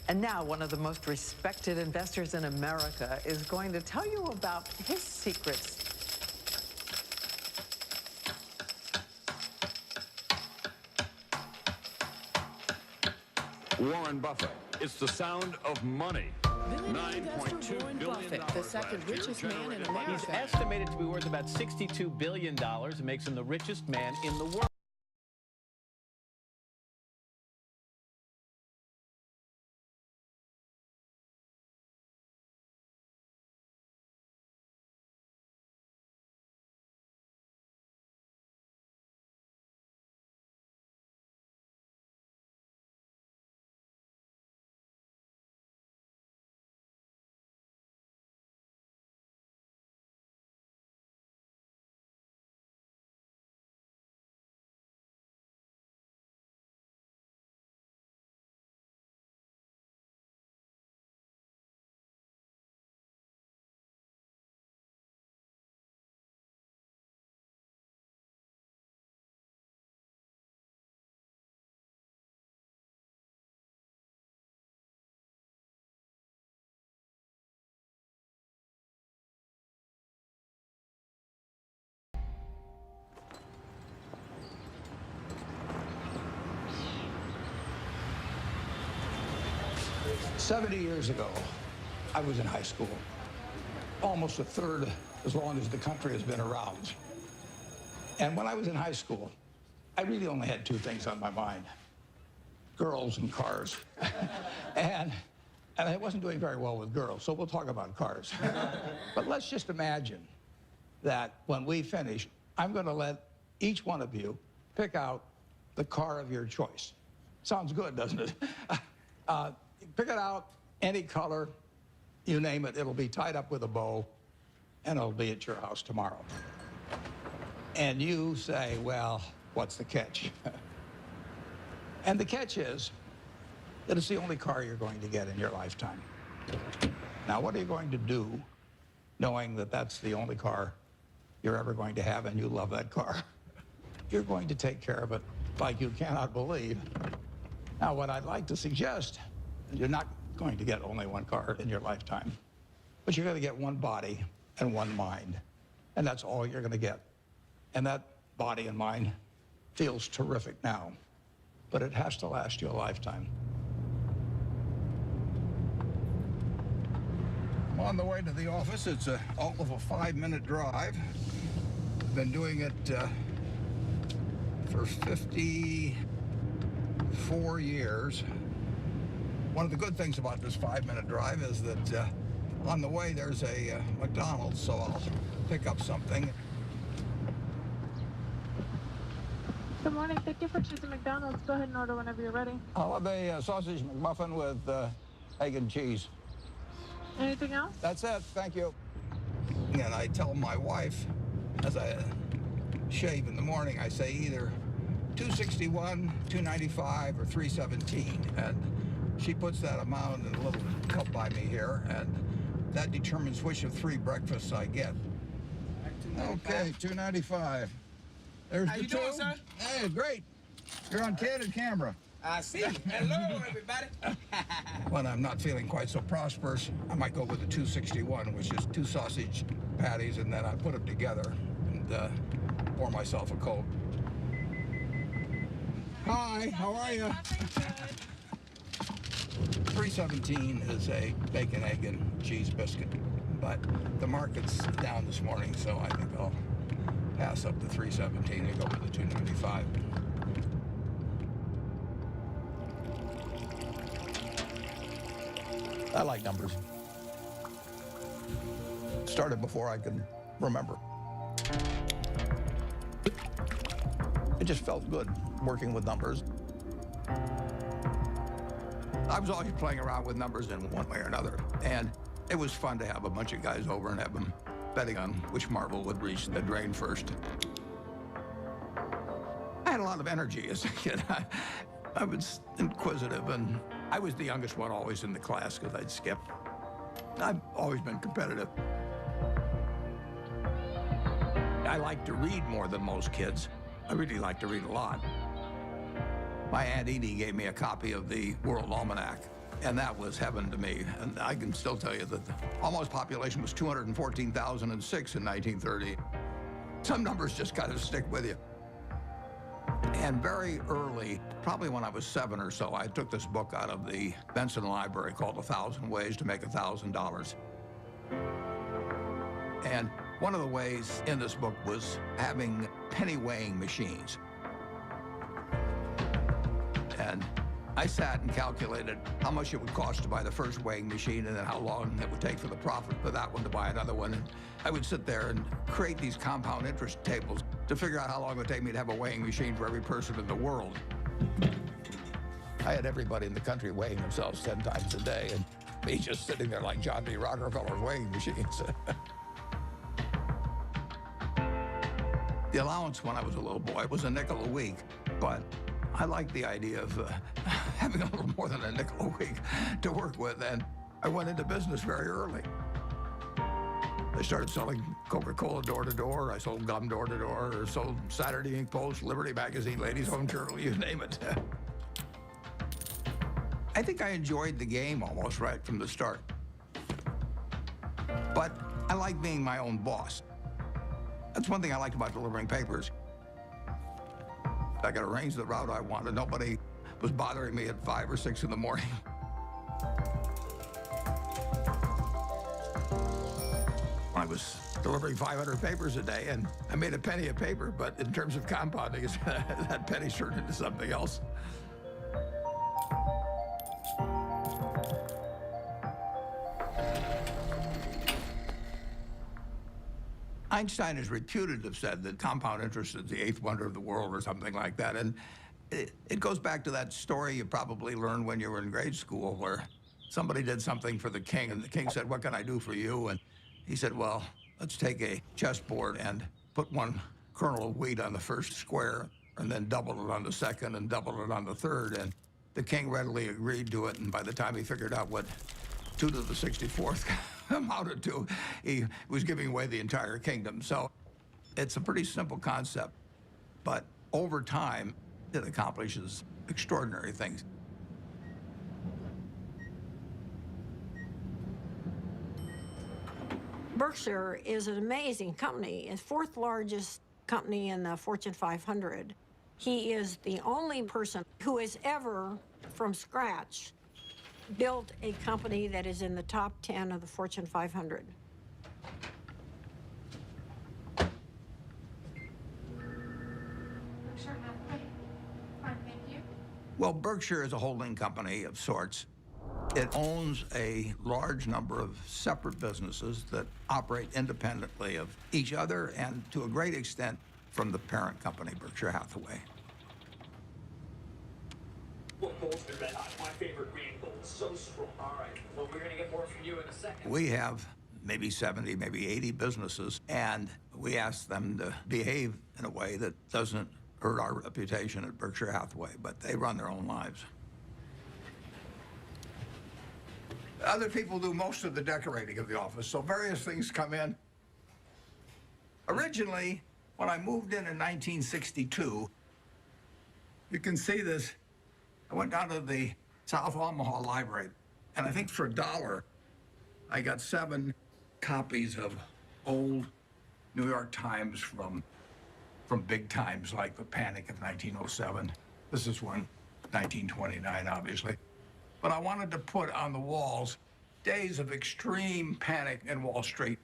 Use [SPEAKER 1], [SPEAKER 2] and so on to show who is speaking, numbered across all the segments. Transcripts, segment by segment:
[SPEAKER 1] And now one of the most respected investors in America is going to tell you about his secrets.
[SPEAKER 2] Warren Buffett. It's the sound of money. $9.2
[SPEAKER 3] Warren
[SPEAKER 2] billion
[SPEAKER 3] Buffett, the second richest man in America.
[SPEAKER 4] He's estimated to be worth about $62 billion. It makes him the richest man in the world.
[SPEAKER 5] "70 years ago, I was in high school, almost a third as long as the country has been around. And when I was in high school, I really only had two things on my mind: girls and cars. and I wasn't doing very well with girls, so we'll talk about cars. But let's just imagine that when we finish, I'm going to let each one of you pick out the car of your choice. Sounds good, doesn't it? Pick it out, any color, you name it. It'll be tied up with a bow, and it'll be at your house tomorrow. And you say, well, what's the catch? And the catch is that it's the only car you're going to get in your lifetime. Now, what are you going to do knowing that that's the only car you're ever going to have and you love that car? You're going to take care of it like you cannot believe. Now, what I'd like to suggest, you're not going to get only one car in your lifetime, but you're going to get one body and one mind, and that's all you're going to get. And that body and mind feels terrific now, but it has to last you a lifetime.
[SPEAKER 6] I'm on the way to the office. It's all of a 5-minute drive. I've been doing it for 54 years. One of the good things about this 5-minute drive is that on the way there's a McDonald's, so I'll pick up something.
[SPEAKER 7] Good morning. Thank you for choosing McDonald's. Go ahead and order whenever you're ready.
[SPEAKER 6] I'll have a sausage McMuffin with egg and cheese.
[SPEAKER 7] Anything else?
[SPEAKER 6] That's it. Thank you. And I tell my wife, as I shave in the morning, I say either $2.61, $2.95, or $3.17. And she puts that amount in a little cup by me here, and that determines which of 3 breakfasts I get. Okay, $2.95. There's
[SPEAKER 8] How
[SPEAKER 6] the
[SPEAKER 8] you
[SPEAKER 6] two.
[SPEAKER 8] doing, sir?
[SPEAKER 6] Hey, great. You're on candid camera.
[SPEAKER 8] I see. Hello, everybody.
[SPEAKER 6] When I'm not feeling quite so prosperous, I might go with the $2.61, which is 2 sausage patties, and then I put them together and pour myself a Coke. Hi, how are you? $3.17 is a bacon, egg, and cheese biscuit, but the market's down this morning, so I think I'll pass up the $3.17 and go with the $2.95. I like numbers. Started before I can remember. It just felt good working with numbers. I was always playing around with numbers in one way or another, and it was fun to have a bunch of guys over and have them betting on which marble would reach the drain first. I had a lot of energy as a kid. I was inquisitive, and I was the youngest one always in the class because I'd skip. I've always been competitive. I like to read more than most kids. I really like to read a lot. My Aunt Edie gave me a copy of the World Almanac And that was heaven to me. And I can still tell you that the almost population was 214,006 in 1930. Some numbers just kind of stick with you. And very early, probably when I was 7 or so, I took this book out of the Benson Library called 1,000 Ways to Make $1,000. And one of the ways in this book was having penny weighing machines. And I sat and calculated how much it would cost to buy the first weighing machine and then how long it would take for the profit for that one to buy another one. And I would sit there and create these compound interest tables to figure out how long it would take me to have a weighing machine for every person in the world. I had everybody in the country weighing themselves 10 times a day, and me just sitting there like John D. Rockefeller's weighing machines. The allowance when I was a little boy was a nickel a week, but I liked the idea of having a little more than a nickel a week to work with, and I went into business very early. I started selling Coca-Cola door-to-door. I sold gum door-to-door, or sold Saturday Evening Post, Liberty Magazine, Ladies' Home Journal, you name it. I think I enjoyed the game almost right from the start. But I like being my own boss. That's one thing I liked about delivering papers. I could arrange the route I wanted. Nobody was bothering me at 5 or 6 in the morning. I was delivering 500 papers a day, and I made a penny a paper, but in terms of compounding, that penny turned into something else. Einstein is reputed to have said that compound interest is the 8th wonder of the world or something like that. And it goes back to that story you probably learned when you were in grade school, where somebody did something for the king, and the king said, "What can I do for you?" And he said, "Well, let's take a chessboard and put 1 kernel of wheat on the first square, and then double it on the second and double it on the third." And the king readily agreed to it, and by the time he figured out what 2 to the 64th amounted to, he was giving away the entire kingdom. So it's a pretty simple concept, but over time, it accomplishes extraordinary things.
[SPEAKER 9] Berkshire is an amazing company. It's 4th largest company in the Fortune 500. He is the only person who has ever, from scratch, built a company that is in the top 10 of the Fortune 500.
[SPEAKER 7] Berkshire Hathaway. Fine, thank you.
[SPEAKER 6] Well, Berkshire is a holding company of sorts. It owns a large number of separate businesses that operate independently of each other and, to a great extent, from the parent company, Berkshire Hathaway.
[SPEAKER 10] What gold's been red hot? My favorite green gold. So strong. All right. Well, we're going to get more from you in a second.
[SPEAKER 6] We have maybe 70, maybe 80 businesses, and we ask them to behave in a way that doesn't hurt our reputation at Berkshire Hathaway, but they run their own lives. Other people do most of the decorating of the office, so various things come in. Originally, when I moved in 1962, you can see this. I went down to the South Omaha Library, and I think for $1, I got 7 copies of old New York Times from big times like the Panic of 1907. This is one, 1929, obviously. But I wanted to put on the walls days of extreme panic in Wall Street,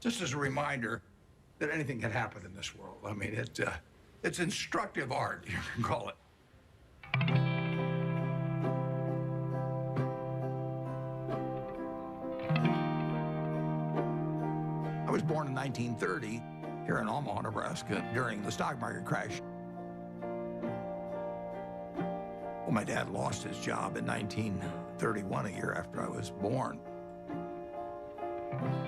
[SPEAKER 6] just as a reminder that anything can happen in this world. I mean, it's instructive art, you can call it. I was born in 1930 here in Omaha, Nebraska, during the stock market crash. Well, my dad lost his job in 1931, a year after I was born.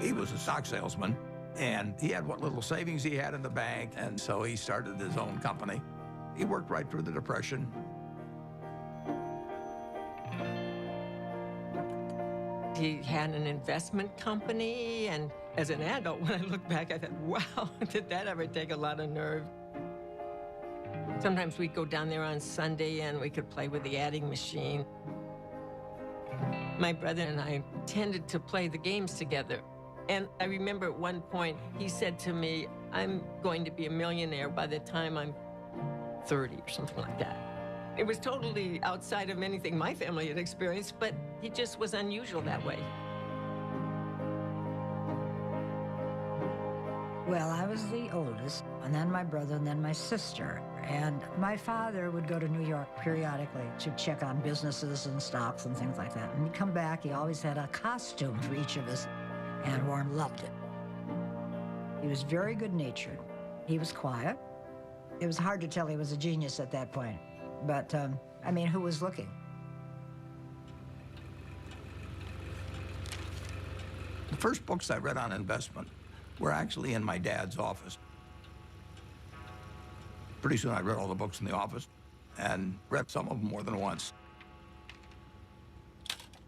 [SPEAKER 6] He was a stock salesman, and he had what little savings he had in the bank, and so he started his own company. He worked right through the Depression.
[SPEAKER 3] He had an investment company, and as an adult, when I look back, I thought, wow, did that ever take a lot of nerve? Sometimes we'd go down there on Sunday and we could play with the adding machine. My brother and I tended to play the games together. And I remember at one point, he said to me, I'm going to be a millionaire by the time I'm 30 or something like that. It was totally outside of anything my family had experienced, but he just was unusual that way.
[SPEAKER 11] Well, I was the oldest, and then my brother, and then my sister. And my father would go to New York periodically to check on businesses and stocks and things like that. And he'd come back, he always had a costume for each of us, and Warren loved it. He was very good-natured. He was quiet. It was hard to tell he was a genius at that point. But, I mean, who was looking?
[SPEAKER 6] The first books I read on investment were actually in my dad's office. Pretty soon I read all the books in the office and read some of them more than once.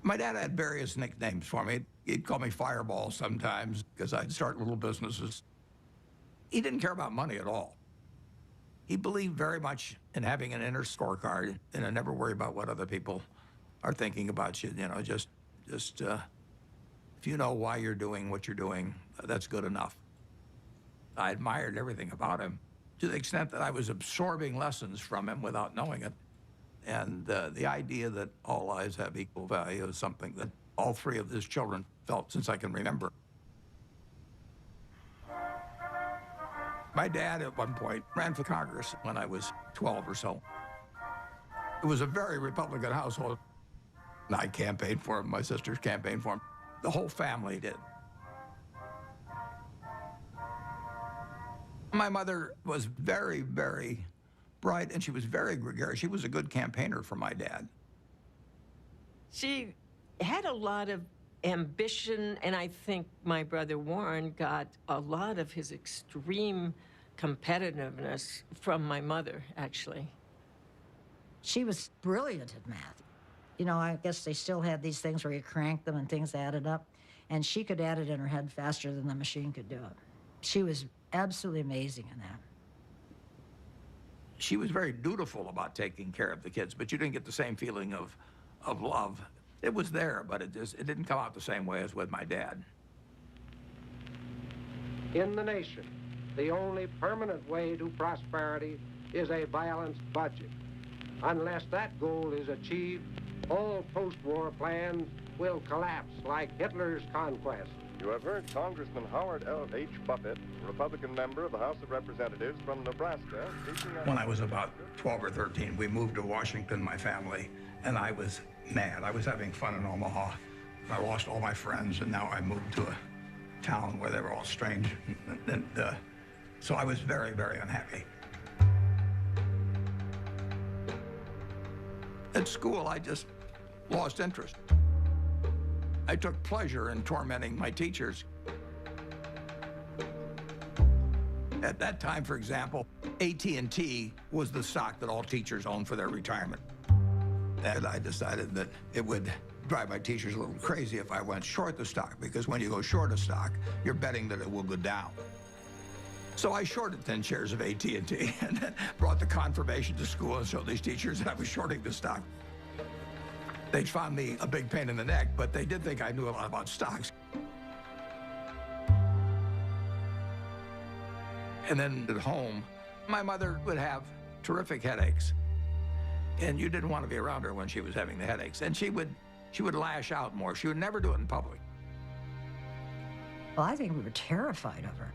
[SPEAKER 6] My dad had various nicknames for me. He'd call me Fireball sometimes because I'd start little businesses. He didn't care about money at all. He believed very much in having an inner scorecard and never worry about what other people are thinking about you. You know, just if you know why you're doing what you're doing, that's good enough. I admired everything about him to the extent that I was absorbing lessons from him without knowing it. And the idea that all lives have equal value is something that all three of his children felt since I can remember. My dad, at one point, ran for Congress when I was 12 or so. It was a very Republican household. I campaigned for him, my sisters campaigned for him. The whole family did. My mother was very, very bright, and she was very gregarious. She was a good campaigner for my dad.
[SPEAKER 3] She had a lot of ambition, and I think my brother Warren got a lot of his extreme competitiveness from my mother, actually.
[SPEAKER 11] She was brilliant at math. You know, I guess they still had these things where you cranked them and things added up, and she could add it in her head faster than the machine could do it. She was absolutely amazing in that.
[SPEAKER 6] She was very dutiful about taking care of the kids, but you didn't get the same feeling of love. It was there, but it didn't come out the same way as with my dad.
[SPEAKER 12] In the nation, the only permanent way to prosperity is a balanced budget. Unless that goal is achieved, all post-war plans will collapse like Hitler's conquest.
[SPEAKER 13] You have heard Congressman Howard L. H. Buffett, Republican member of the House of Representatives from Nebraska.
[SPEAKER 5] When I was about 12 or 13, we moved to Washington, my family, and I was mad. I was having fun in Omaha. I lost all my friends, and now I moved to a town where they were all strange. So I was very, very unhappy. At school, I just lost interest. I took pleasure in tormenting my teachers. At that time, for example, AT&T was the stock that all teachers owned for their retirement. And I decided that it would drive my teachers a little crazy if I went short the stock, because when you go short a stock, you're betting that it will go down. So I shorted 10 shares of AT&T and then brought the confirmation to school and showed these teachers that I was shorting the stock. They found me a big pain in the neck, but they did think I knew a lot about stocks. And then at home, my mother would have terrific headaches. And you didn't want to be around her when she was having the headaches. And she would lash out more. She would never do it in public.
[SPEAKER 11] Well, I think we were terrified of her.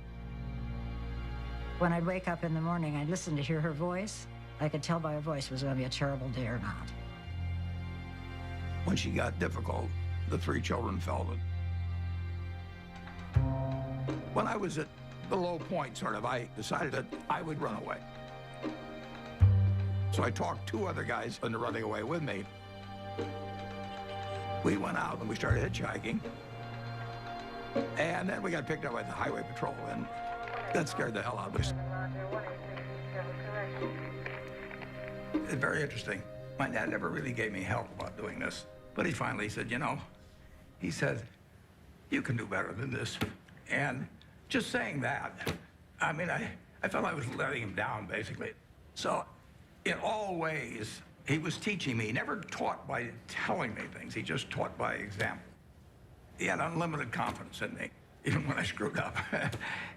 [SPEAKER 11] When I'd wake up in the morning, I'd listen to hear her voice. I could tell by her voice it was going to be a terrible day or not.
[SPEAKER 5] When she got difficult, the three children felt it. When I was at the low point, sort of, I decided that I would run away. So I talked two other guys into running away with me. We went out and we started hitchhiking. And then we got picked up by the highway patrol, and that scared the hell out of us. It's very interesting. My dad never really gave me help about doing this, but he finally said, you know, he said, you can do better than this. And just saying that, I mean, I felt I was letting him down, basically. So in all ways, He was teaching me. He never taught by telling me things. He just taught by example. He had unlimited confidence in me, even when I screwed up.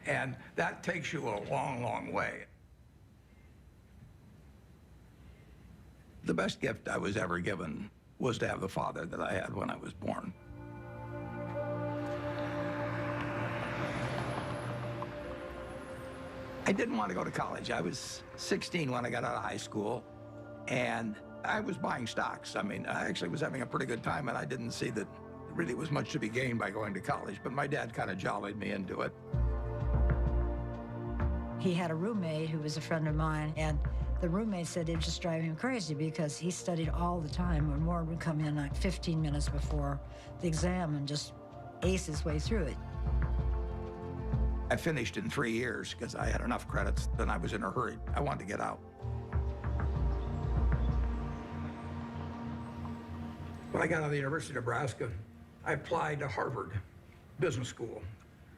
[SPEAKER 5] And that takes you a long, long way. The best gift I was ever given was to have the father that I had when I was born. I didn't want to go to college. I was 16 when I got out of high school, and I was buying stocks. I mean, I actually was having a pretty good time, and I didn't see that there really was much to be gained by going to college, but my dad kind of jollied me into it.
[SPEAKER 11] He had a roommate who was a friend of mine, and the roommate said it just drove him crazy because he studied all the time, and Warren would come in like 15 minutes before the exam and just ace his way through it.
[SPEAKER 5] I finished in 3 years because I had enough credits, and I was in a hurry. I wanted to get out. When I got out of the University of Nebraska, I applied to Harvard Business School.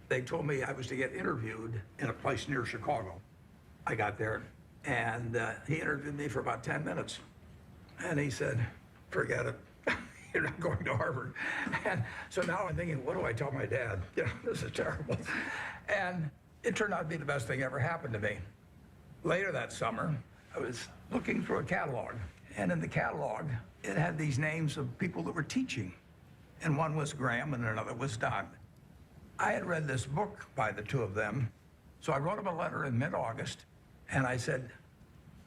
[SPEAKER 5] They told me I was to get interviewed in a place near Chicago. I got there, and he interviewed me for about 10 minutes. And he said, forget it. You're not going to Harvard. And so now I'm thinking, what do I tell my dad? You know, this is terrible. And it turned out to be the best thing ever happened to me. Later that summer, I was looking through a catalog. And in the catalog, it had these names of people that were teaching. And one was Graham and another was Dodd. I had read this book by the two of them. So I wrote him a letter in mid-August. And I said,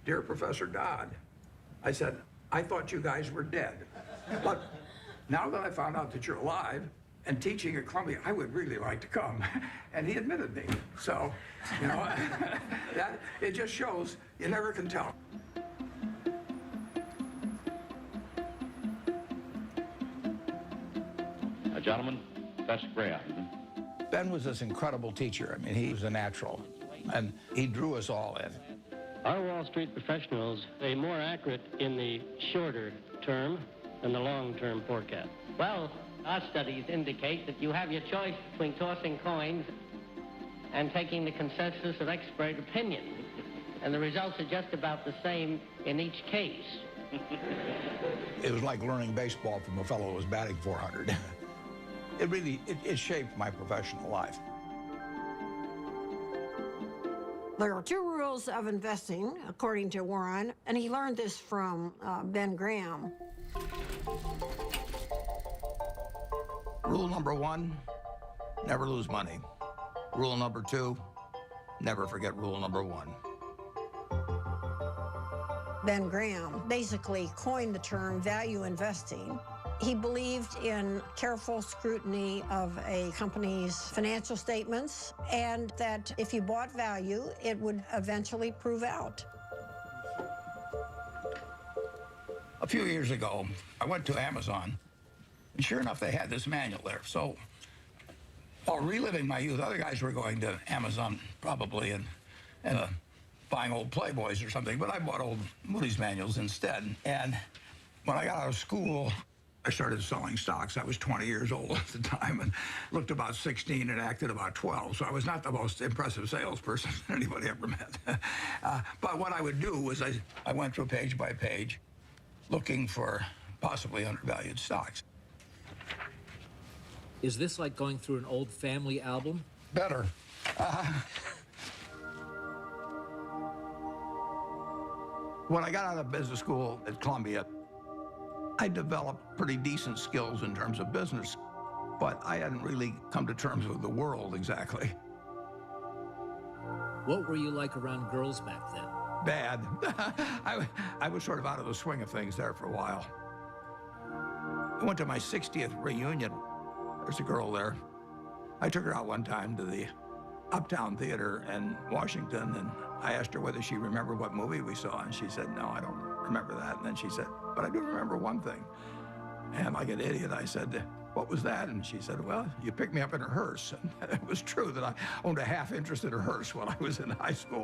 [SPEAKER 5] Dear Professor Dodd, I said, I thought you guys were dead. But now that I found out that you're alive and teaching at Columbia, I would really like to come. And he admitted me. So, you know, that it just shows you never can tell.
[SPEAKER 2] Gentlemen, that's Graham.
[SPEAKER 6] Ben was this incredible teacher. I mean, he was a natural, and he drew us all in.
[SPEAKER 14] Our Wall Street professionals are more accurate in the shorter term than the long-term forecast.
[SPEAKER 15] Well, our studies indicate that you have your choice between tossing coins and taking the consensus of expert opinion. And the results are just about the same in each case.
[SPEAKER 6] It was like learning baseball from a fellow who was batting 400. It shaped my professional life.
[SPEAKER 9] There are two rules of investing, according to Warren, and he learned this from Ben Graham.
[SPEAKER 5] Rule number 1, never lose money. Rule number 2, never forget rule number 1.
[SPEAKER 9] Ben Graham basically coined the term value investing. He believed in careful scrutiny of a company's financial statements, and that if you bought value, it would eventually prove out.
[SPEAKER 5] A few years ago, I went to Amazon, and sure enough, they had this manual there. So, while reliving my youth, other guys were going to Amazon probably and buying old Playboys or something, but I bought old Moody's manuals instead. And when I got out of school, I started selling stocks. I was 20 years old at the time and looked about 16 and acted about 12. So I was not the most impressive salesperson anybody ever met. But what I would do was I went through page by page looking for possibly undervalued stocks.
[SPEAKER 16] Is this like going through an old family album?
[SPEAKER 5] Better. When I got out of business school at Columbia, I developed pretty decent skills in terms of business, but I hadn't really come to terms with the world exactly.
[SPEAKER 16] What were you like around girls back then?
[SPEAKER 5] Bad. I was sort of out of the swing of things there for a while. I went to my 60th reunion. There's a girl there. I took her out one time to the Uptown Theater in Washington, and I asked her whether she remembered what movie we saw, and she said, no, I don't remember that. And then she said, but I do remember one thing. And like an idiot, I said, what was that? And she said, well, you picked me up in a hearse. And it was true that I owned a half interest in a hearse when I was in high school,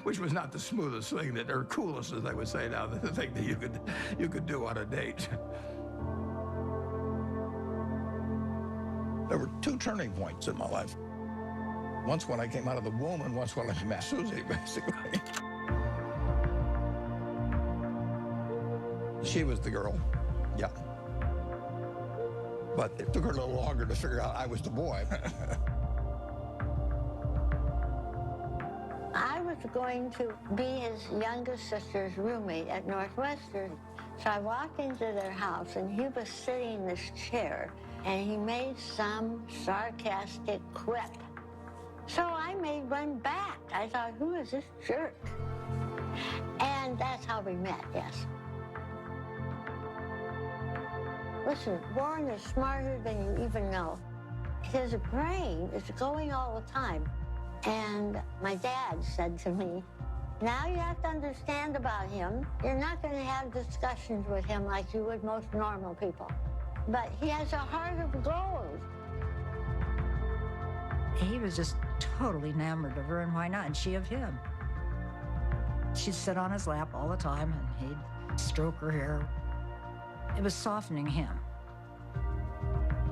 [SPEAKER 5] which was not the smoothest thing, or coolest, as I would say now, the thing that you could do on a date. There were two turning points in my life. Once when I came out of the womb, and once when I met Susie, basically.
[SPEAKER 6] She was the girl, yeah. But it took her a little longer to figure out I was the boy.
[SPEAKER 17] I was going to be his youngest sister's roommate at Northwestern. So I walked into their house, and he was sitting in this chair, and he made some sarcastic quip. So I made one back. I thought, who is this jerk? And that's how we met, yes. Listen, Warren is smarter than you even know. His brain is going all the time. And my dad said to me, now you have to understand about him. You're not going to have discussions with him like you would most normal people. But he has a heart of gold.
[SPEAKER 11] He was just totally enamored of her, and why not? And she of him. She'd sit on his lap all the time, and he'd stroke her hair. It was softening him.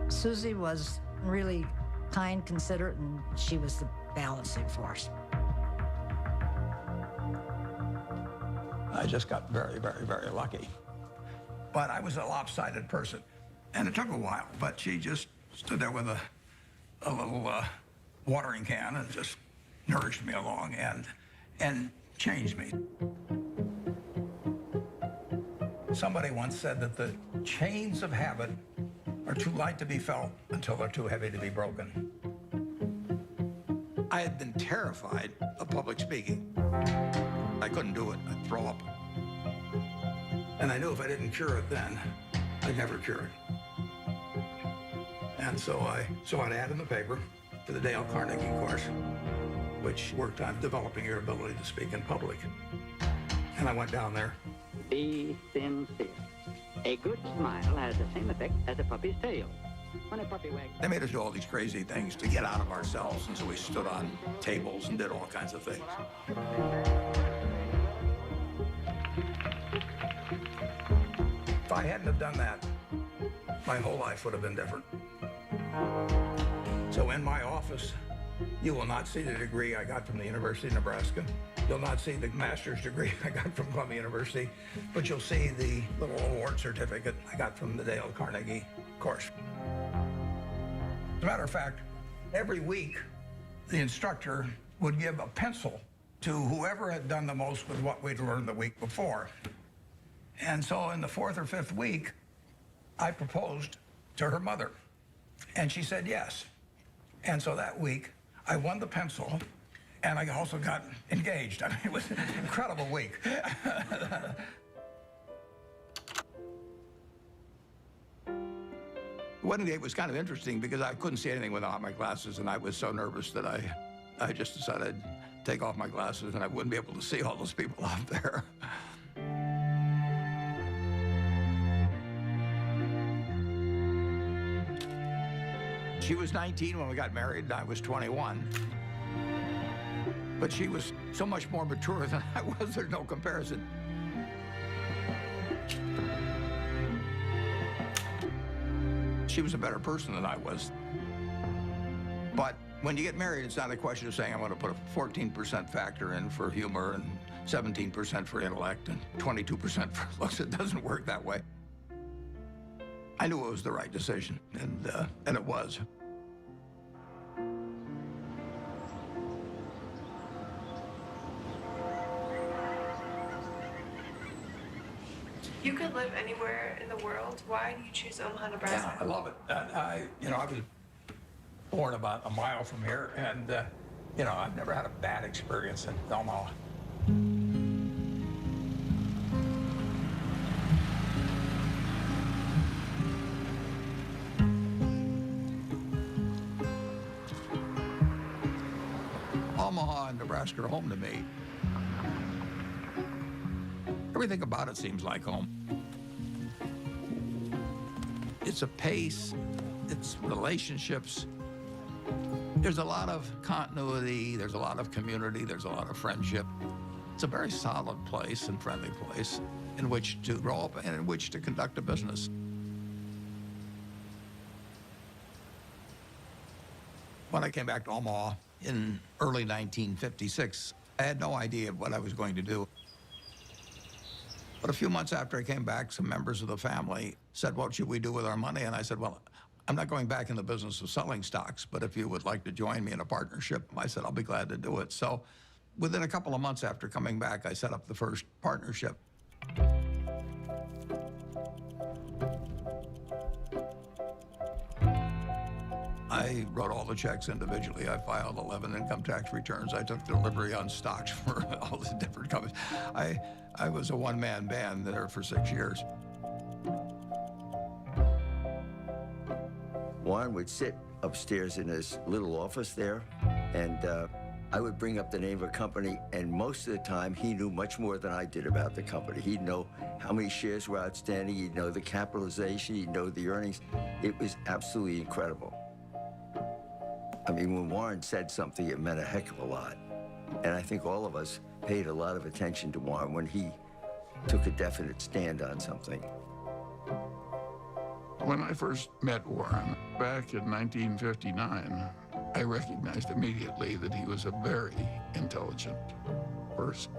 [SPEAKER 11] Susie was really kind, considerate, and she was the balancing force.
[SPEAKER 5] I just got very, very, very lucky. But I was a lopsided person, and it took a while, but she just stood there with a little watering can and just nourished me along and changed me. Somebody once said that the chains of habit are too light to be felt until they're too heavy to be broken. I had been terrified of public speaking. I couldn't do it. I'd throw up. And I knew if I didn't cure it then, I'd never cure it. And so I saw an ad in the paper for the Dale Carnegie course, which worked on developing your ability to speak in public. And I went down there.
[SPEAKER 18] Be sincere. A good smile has the same effect as a puppy's tail. When a puppy wags...
[SPEAKER 5] They made us do all these crazy things to get out of ourselves, and so we stood on tables and did all kinds of things. If I hadn't have done that, my whole life would have been different. So in my office, you will not see the degree I got from the University of Nebraska. You'll not see the master's degree I got from Columbia University, but you'll see the little award certificate I got from the Dale Carnegie course. As a matter of fact, every week, the instructor would give a pencil to whoever had done the most with what we'd learned the week before. And so in the fourth or fifth week, I proposed to her mother, and she said yes. And so that week, I won the pencil, and I also got engaged. I mean, it was an incredible week. The wedding date was kind of interesting because I couldn't see anything without my glasses, and I was so nervous that I just decided I'd take off my glasses and I wouldn't be able to see all those people out there. She was 19 when we got married, and I was 21. But she was so much more mature than I was, there's no comparison. She was a better person than I was. But when you get married, it's not a question of saying I'm going to put a 14% factor in for humor and 17% for intellect and 22% for looks. It doesn't work that way. I knew it was the right decision, and it was.
[SPEAKER 7] You could live anywhere in the world. Why do you choose Omaha, Nebraska?
[SPEAKER 5] Yeah, I love it. I was born about a mile from here, and I've never had a bad experience in Omaha. Omaha and Nebraska are home to me. Everything about it seems like home. It's a pace, it's relationships. There's a lot of continuity, there's a lot of community, there's a lot of friendship. It's a very solid place and friendly place in which to grow up and in which to conduct a business. When I came back to Omaha in early 1956, I had no idea what I was going to do.
[SPEAKER 6] But a few months after I came back, some members of the family said, what should we do with our money? And I said, well, I'm not going back in the business of selling stocks, but if you would like to join me in a partnership, I said, I'll be glad to do it. So within a couple of months after coming back, I set up the first partnership. I wrote all the checks individually. I filed 11 income tax returns. I took delivery on stocks for all the different companies. I was a one-man band there for 6 years.
[SPEAKER 19] Warren would sit upstairs in his little office there, and I would bring up the name of a company, and most of the time, he knew much more than I did about the company. He'd know how many shares were outstanding, he'd know the capitalization, he'd know the earnings. It was absolutely incredible. I mean, when Warren said something, it meant a heck of a lot. And I think all of us paid a lot of attention to Warren when he took a definite stand on something.
[SPEAKER 5] When I first met Warren back in 1959, I recognized immediately that he was a very intelligent person.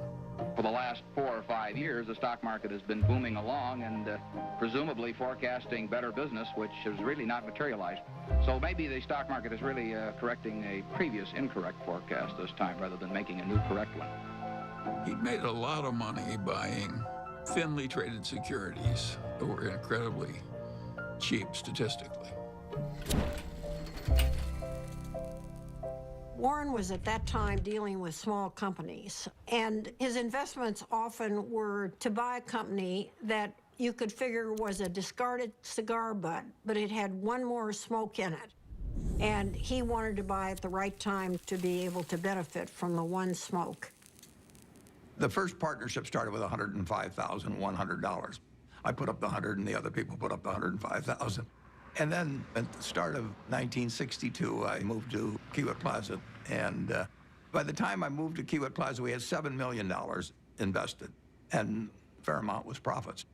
[SPEAKER 20] For the last 4 or 5 years, the stock market has been booming along and presumably forecasting better business, which has really not materialized. So maybe the stock market is really correcting a previous incorrect forecast this time rather than making a new correct one.
[SPEAKER 5] He made a lot of money buying thinly traded securities that were incredibly cheap statistically.
[SPEAKER 9] Warren was at that time dealing with small companies, and his investments often were to buy a company that you could figure was a discarded cigar butt, but it had one more smoke in it. And he wanted to buy at the right time to be able to benefit from the one smoke.
[SPEAKER 6] The first partnership started with $105,100. I put up the 100 and the other people put up the 105,000. And then at the start of 1962, I moved to Kiewit Plaza. And by the time I moved to Kiewit Plaza, we had $7 million invested, and a fair amount was profits.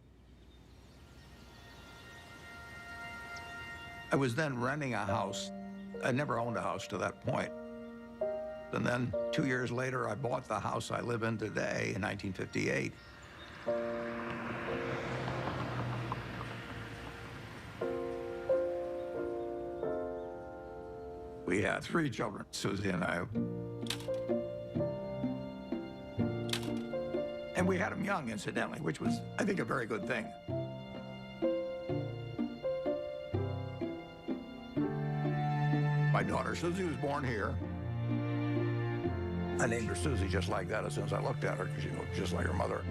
[SPEAKER 6] I was then renting a house. I never owned a house to that point. And then 2 years later, I bought the house I live in today in 1958. We had 3 children, Susie and I. And we had them young, incidentally, which was, I think, a very good thing. My daughter, Susie, was born here. I named her Susie just like that as soon as I looked at her, because she looked just like her mother.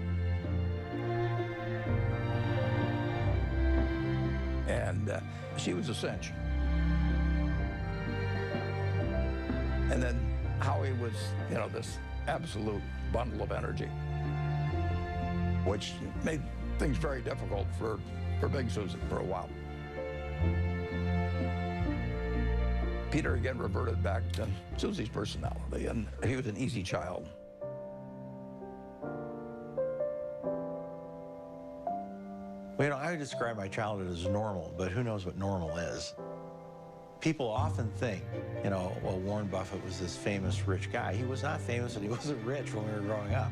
[SPEAKER 6] And she was a cinch. And then Howie was, you know, this absolute bundle of energy, which made things very difficult for Big Susan for a while. Peter again reverted back to Susie's personality, and he was an easy child.
[SPEAKER 21] Well, you know, I would describe my childhood as normal, but who knows what normal is. People often think, you know, well, Warren Buffett was this famous rich guy. He was not famous and he wasn't rich when we were growing up.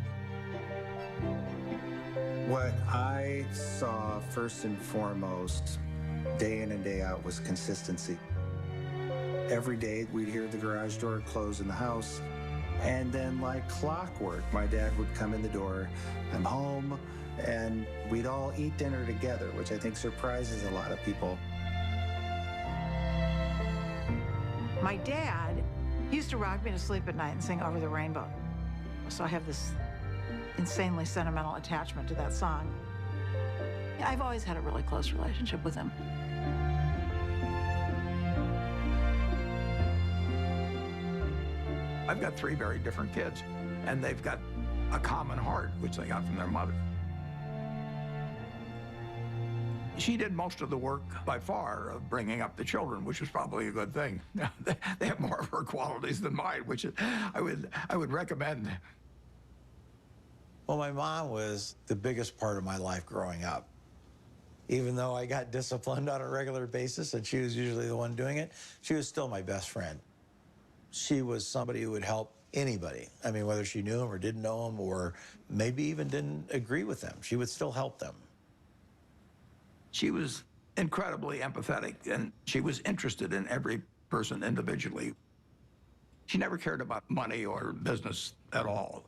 [SPEAKER 22] What I saw first and foremost, day in and day out, was consistency. Every day we'd hear the garage door close in the house, and then like clockwork, my dad would come in the door, I'm home, and we'd all eat dinner together, which I think surprises a lot of people.
[SPEAKER 23] My dad used to rock me to sleep at night and sing Over the Rainbow. So I have this insanely sentimental attachment to that song. I've always had a really close relationship with him.
[SPEAKER 6] I've got 3 very different kids, and they've got a common heart, which they got from their mother. She did most of the work, by far, of bringing up the children, which was probably a good thing. They have more of her qualities than mine, which I would recommend.
[SPEAKER 21] Well, my mom was the biggest part of my life growing up. Even though I got disciplined on a regular basis, and she was usually the one doing it, she was still my best friend. She was somebody who would help anybody. I mean, whether she knew them or didn't know them, or maybe even didn't agree with them, she would still help them.
[SPEAKER 5] She was incredibly empathetic, and she was interested in every person individually. She never cared about money or business at all.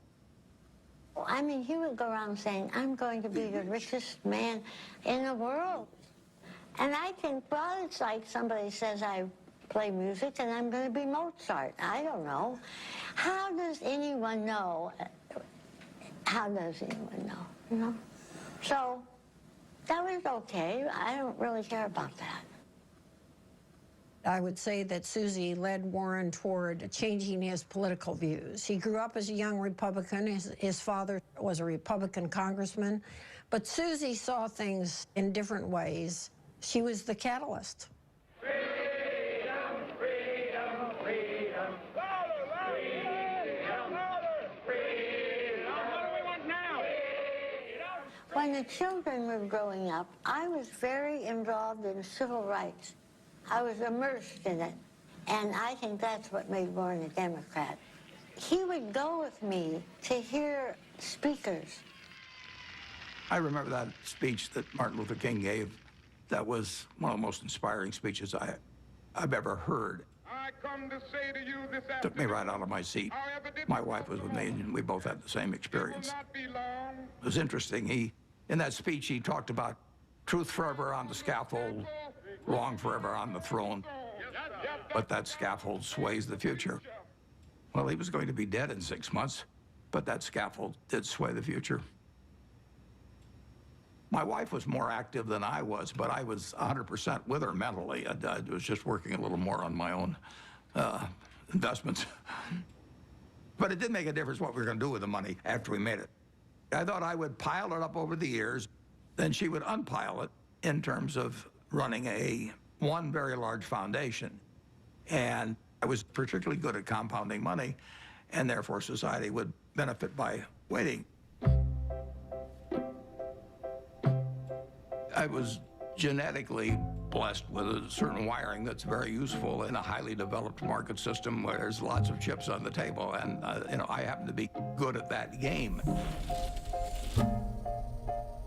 [SPEAKER 17] I mean, he would go around saying, I'm going to be the richest man in the world. And I think, well, it's like somebody says I play music and I'm going to be Mozart. I don't know. How does anyone know? How does anyone know, you know? So that was okay. I don't really care about that.
[SPEAKER 9] I would say that Susie led Warren toward changing his political views. He grew up as a young Republican. His father was a Republican congressman. But Susie saw things in different ways. She was the catalyst.
[SPEAKER 17] When the children were growing up, I was very involved in civil rights. I was immersed in it, and I think that's what made Warren a Democrat. He would go with me to hear speakers.
[SPEAKER 5] I remember that speech that Martin Luther King gave. That was one of the most inspiring speeches I've ever heard.
[SPEAKER 1] I come to say to you this afternoon,
[SPEAKER 5] Took me right out of my seat. My wife was with me, and we both had the same experience. It was interesting. In that speech, he talked about truth forever on the scaffold, wrong forever on the throne, but that scaffold sways the future. Well, he was going to be dead in 6 months, but that scaffold did sway the future. My wife was more active than I was, but I was 100% with her mentally. I was just working a little more on my own investments. But it did make a difference what we were going to do with the money after we made it. I thought I would pile it up over the years, then she would unpile it in terms of running one very large foundation. And I was particularly good at compounding money, and therefore society would benefit by waiting. I was genetically blessed with a certain wiring that's very useful in a highly developed market system where there's lots of chips on the table, and I happen to be good at that game.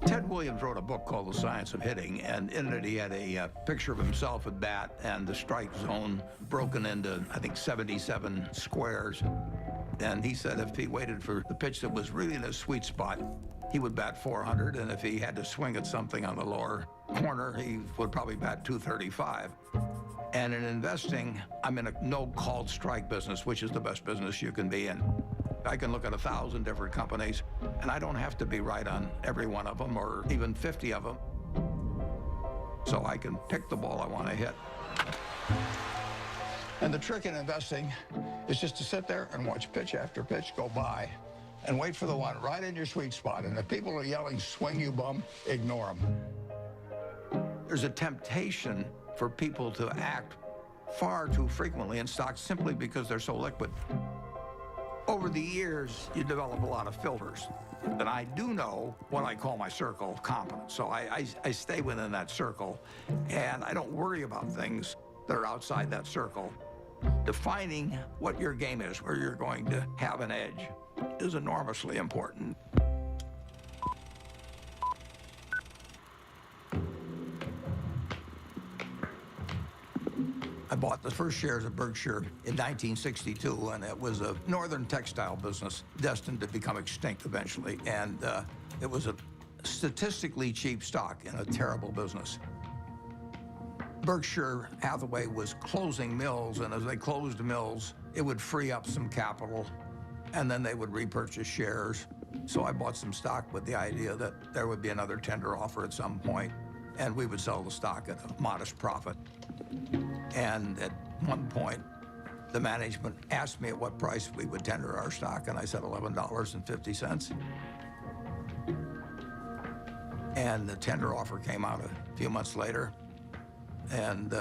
[SPEAKER 5] Ted Williams wrote a book called The Science of Hitting, and in it he had a picture of himself at bat and the strike zone broken into, I think, 77 squares. And he said if he waited for the pitch that was really in a sweet spot, he would bat 400, and if he had to swing at something on the lower corner, he would probably bat 235. And in investing, I'm in a no-called strike business, which is the best business you can be in. I can look at 1,000 different companies, and I don't have to be right on every one of them, or even 50 of them. So I can pick the ball I want to hit. And the trick in investing is just to sit there and watch pitch after pitch go by and wait for the one right in your sweet spot. And if people are yelling, swing you bum, ignore them. There's a temptation for people to act far too frequently in stocks simply because they're so liquid. Over the years, you develop a lot of filters. And I do know what I call my circle of competence. So I stay within that circle, and I don't worry about things that are outside that circle. Defining what your game is, where you're going to have an edge, is enormously important. I bought the first shares of Berkshire in 1962, and it was a northern textile business destined to become extinct eventually. And it was a statistically cheap stock in a terrible business. Berkshire Hathaway was closing mills, and as they closed mills, it would free up some capital, and then they would repurchase shares. So I bought some stock with the idea that there would be another tender offer at some point, and we would sell the stock at a modest profit. And at one point, the management asked me at what price we would tender our stock, and I said $11.50. And the tender offer came out a few months later, and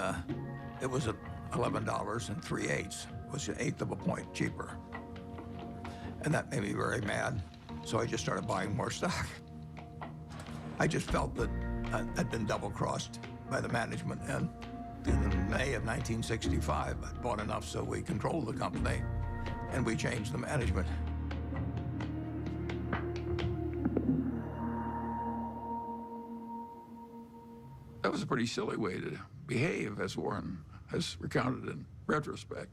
[SPEAKER 5] it was at $11 3/8, which was 1/8 of a point cheaper. And that made me very mad, so I just started buying more stock. I just felt that I'd been double-crossed by the management, and in May of 1965, I bought enough so we controlled the company.
[SPEAKER 6] and we changed the management. That was a pretty silly way to behave, as Warren has recounted in retrospect.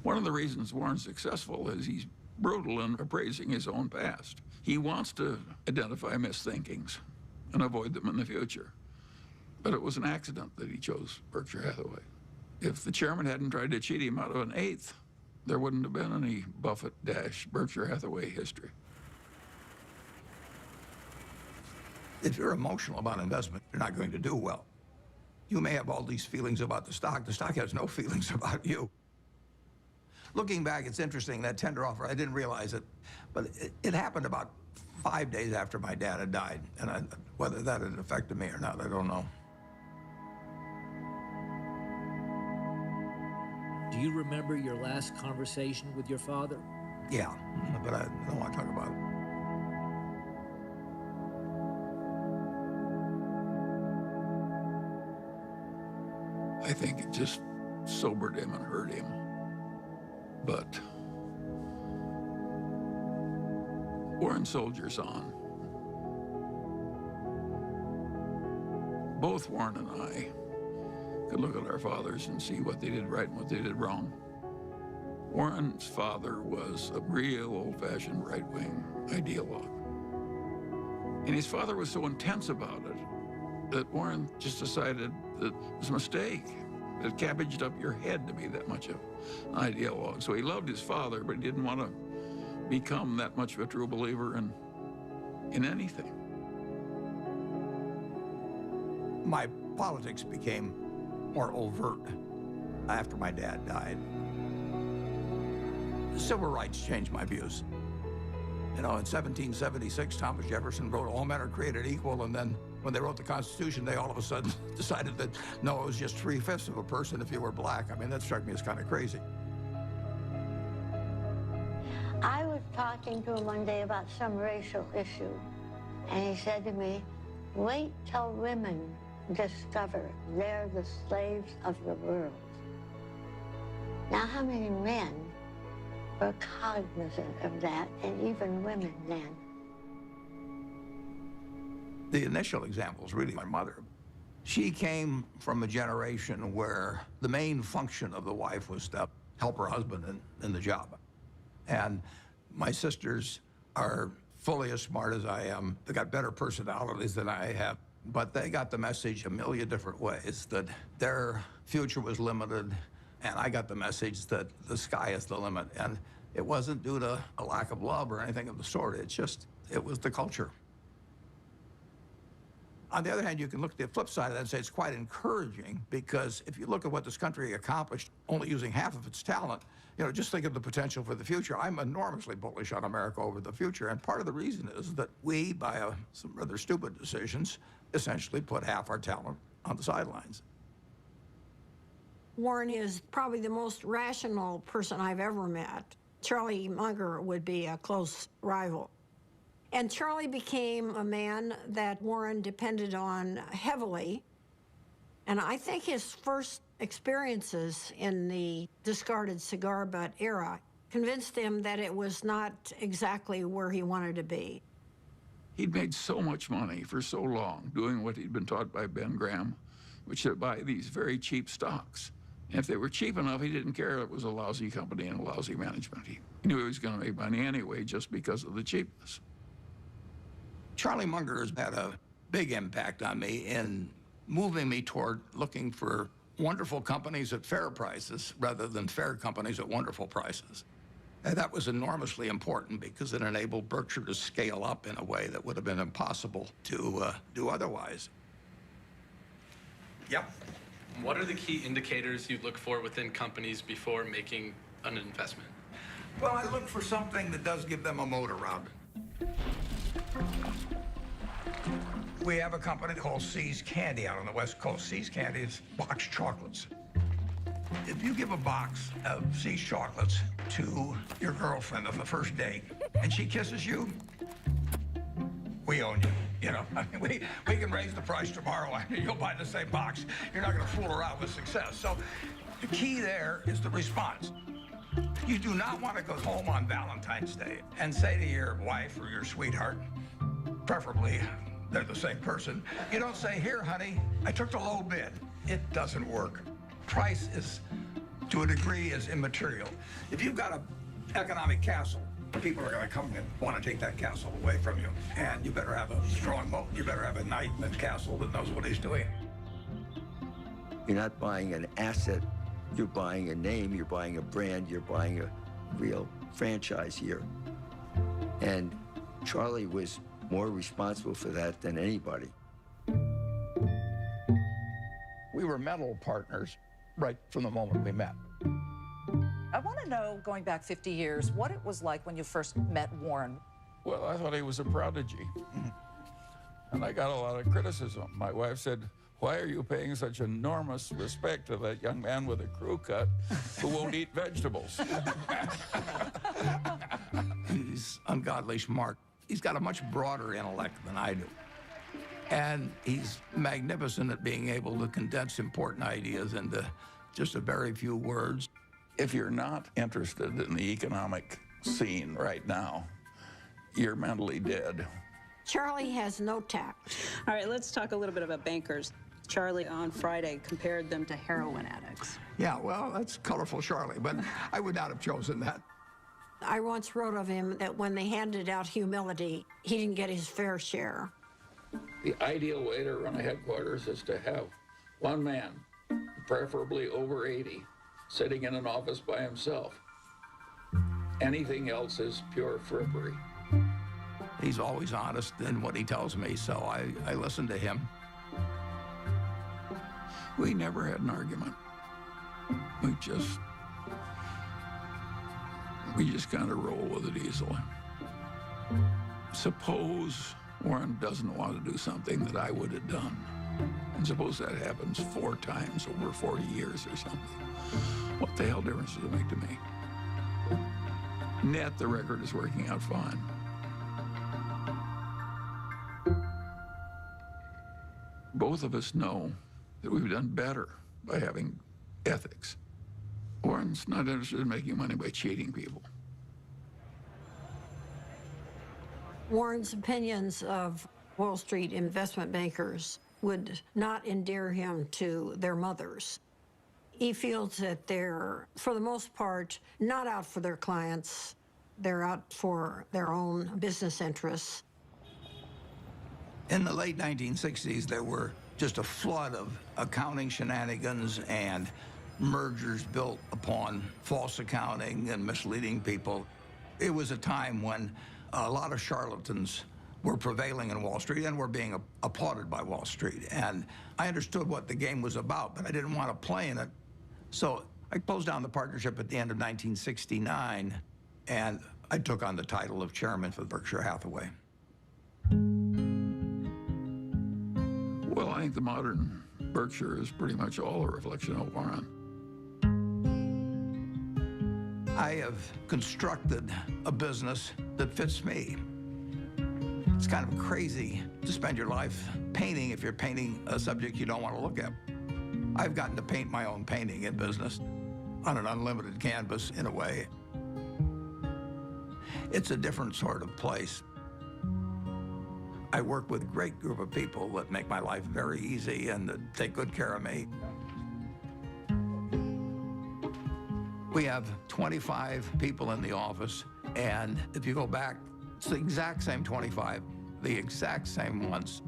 [SPEAKER 6] One of the reasons Warren's successful is he's brutal in appraising his own past. He wants to identify misthinkings and avoid them in the future. But it was an accident that he chose Berkshire Hathaway. If the chairman hadn't tried to cheat him out of an eighth, there wouldn't have been any Buffett-Berkshire Hathaway history. If you're emotional about investment, you're not going to do well. You may have all these feelings about the stock has no feelings about you. Looking back, it's interesting, that tender offer, I didn't realize it, but it happened about 5 days after my dad had died, and whether that had affected me or not, I don't know.
[SPEAKER 16] Do you remember your last conversation with your father?
[SPEAKER 6] Yeah, but I don't want to talk about it. I think it just sobered him and hurt him. But Warren soldiers on. Both Warren and I could look at our fathers and see what they did right and what they did wrong. Warren's father was a real old-fashioned right-wing ideologue. And his father was so intense about it that Warren just decided that it was a mistake. It cabbaged up your head to be that much of an ideologue. So he loved his father, but he didn't want to become that much of a true believer in anything. My politics became more overt after my dad died. Civil rights changed my views. You know, in 1776, Thomas Jefferson wrote, "All men are created equal," and then when they wrote the Constitution, they all of a sudden decided that, no, it was just 3/5 of a person if you were black. I mean, that struck me as kind of crazy.
[SPEAKER 17] I was talking to him one day about some racial issue, and he said to me, "Wait till women discover they're the slaves of the world." Now, how many men were cognizant of that, and even women then?
[SPEAKER 6] The initial example is really my mother. She came from a generation where the main function of the wife was to help her husband in the job. And my sisters are fully as smart as I am. They got better personalities than I have, but they got the message a million different ways that their future was limited, and I got the message that the sky is the limit. And it wasn't due to a lack of love or anything of the sort. It was the culture. On the other hand, you can look at the flip side of that and say it's quite encouraging, because if you look at what this country accomplished, only using half of its talent, you know, just think of the potential for the future. I'm enormously bullish on America over the future, and part of the reason is that we, by some rather stupid decisions, essentially put half our talent on the sidelines.
[SPEAKER 9] Warren is probably the most rational person I've ever met. Charlie Munger would be a close rival. And Charlie became a man that Warren depended on heavily. And I think his first experiences in the discarded cigar butt era convinced him that it was not exactly where he wanted to be.
[SPEAKER 6] He'd made so much money for so long doing what he'd been taught by Ben Graham, which is to buy these very cheap stocks. And if they were cheap enough, he didn't care it was a lousy company and a lousy management. He knew he was going to make money anyway just because of the cheapness. Charlie Munger has had a big impact on me in moving me toward looking for wonderful companies at fair prices rather than fair companies at wonderful prices. And that was enormously important because it enabled Berkshire to scale up in a way that would have been impossible to do otherwise.
[SPEAKER 4] Yep. What are the key indicators you look for within companies before making an investment?
[SPEAKER 6] Well, I look for something that does give them a moat around it. We have a company called See's Candy out on the West Coast. See's Candy is boxed chocolates. If you give a box of See's chocolates to your girlfriend on the first date and she kisses you, we own you. You know, I mean, we can raise the price tomorrow and you'll buy the same box. You're not going to fool around with success. So the key there is the response. You do not want to go home on Valentine's Day and say to your wife or your sweetheart, preferably they're the same person, you don't say, here, honey, I took the low bid. It doesn't work. Price is, to a degree, is immaterial. If you've got an economic castle, people are going to come and want to take that castle away from you. And you better have a strong moat. You better have a knight in the castle that knows what he's doing.
[SPEAKER 19] You're not buying an asset. You're buying a name, you're buying a brand, you're buying a real franchise here. And Charlie was more responsible for that than anybody.
[SPEAKER 6] We were mental partners right from the moment we met.
[SPEAKER 3] I want to know, going back 50 years, what it was like when you first met Warren.
[SPEAKER 8] Well, I thought he was a prodigy. And I got a lot of criticism. My wife said, why are you paying such enormous respect to that young man with a crew cut who won't eat vegetables?
[SPEAKER 6] He's ungodly smart. He's got a much broader intellect than I do. And he's magnificent at being able to condense important ideas into just a very few words.
[SPEAKER 8] If you're not interested in the economic scene right now, you're mentally dead.
[SPEAKER 9] Charlie has no tact.
[SPEAKER 10] All right, let's talk a little bit about bankers. Charlie on Friday compared them to heroin addicts.
[SPEAKER 6] Yeah, well, that's colorful, Charlie, but I would not have chosen that.
[SPEAKER 9] I once wrote of him that when they handed out humility, he didn't get his fair share.
[SPEAKER 8] The ideal way to run a headquarters is to have one man, preferably over 80, sitting in an office by himself. Anything else is pure frippery.
[SPEAKER 6] He's always honest in what he tells me, so I listen to him.
[SPEAKER 8] We never had an argument. We just kind of roll with it easily. Suppose Warren doesn't want to do something that I would have done. And suppose that happens 4 times over 40 years or something. What the hell difference does it make to me? Net, the record is working out fine. Both of us know that we've done better by having ethics. Warren's not interested in making money by cheating people.
[SPEAKER 9] Warren's opinions of Wall Street investment bankers would not endear him to their mothers. He feels that they're, for the most part, not out for their clients. They're out for their own business interests.
[SPEAKER 6] In the late 1960s, there were just a flood of accounting shenanigans and mergers built upon false accounting and misleading people. It was a time when a lot of charlatans were prevailing in Wall Street and were being applauded by Wall Street. And I understood what the game was about, but I didn't want to play in it. So I closed down the partnership at the end of 1969, and I took on the title of chairman for Berkshire Hathaway.
[SPEAKER 8] Well, I think the modern Berkshire is pretty much all a reflection of Warren.
[SPEAKER 6] I have constructed a business that fits me. It's kind of crazy to spend your life painting if you're painting a subject you don't want to look at. I've gotten to paint my own painting in business on an unlimited canvas, in a way. It's a different sort of place. I work with a great group of people that make my life very easy and that take good care of me. We have 25 people in the office, and if you go back, it's the exact same 25, the exact same ones.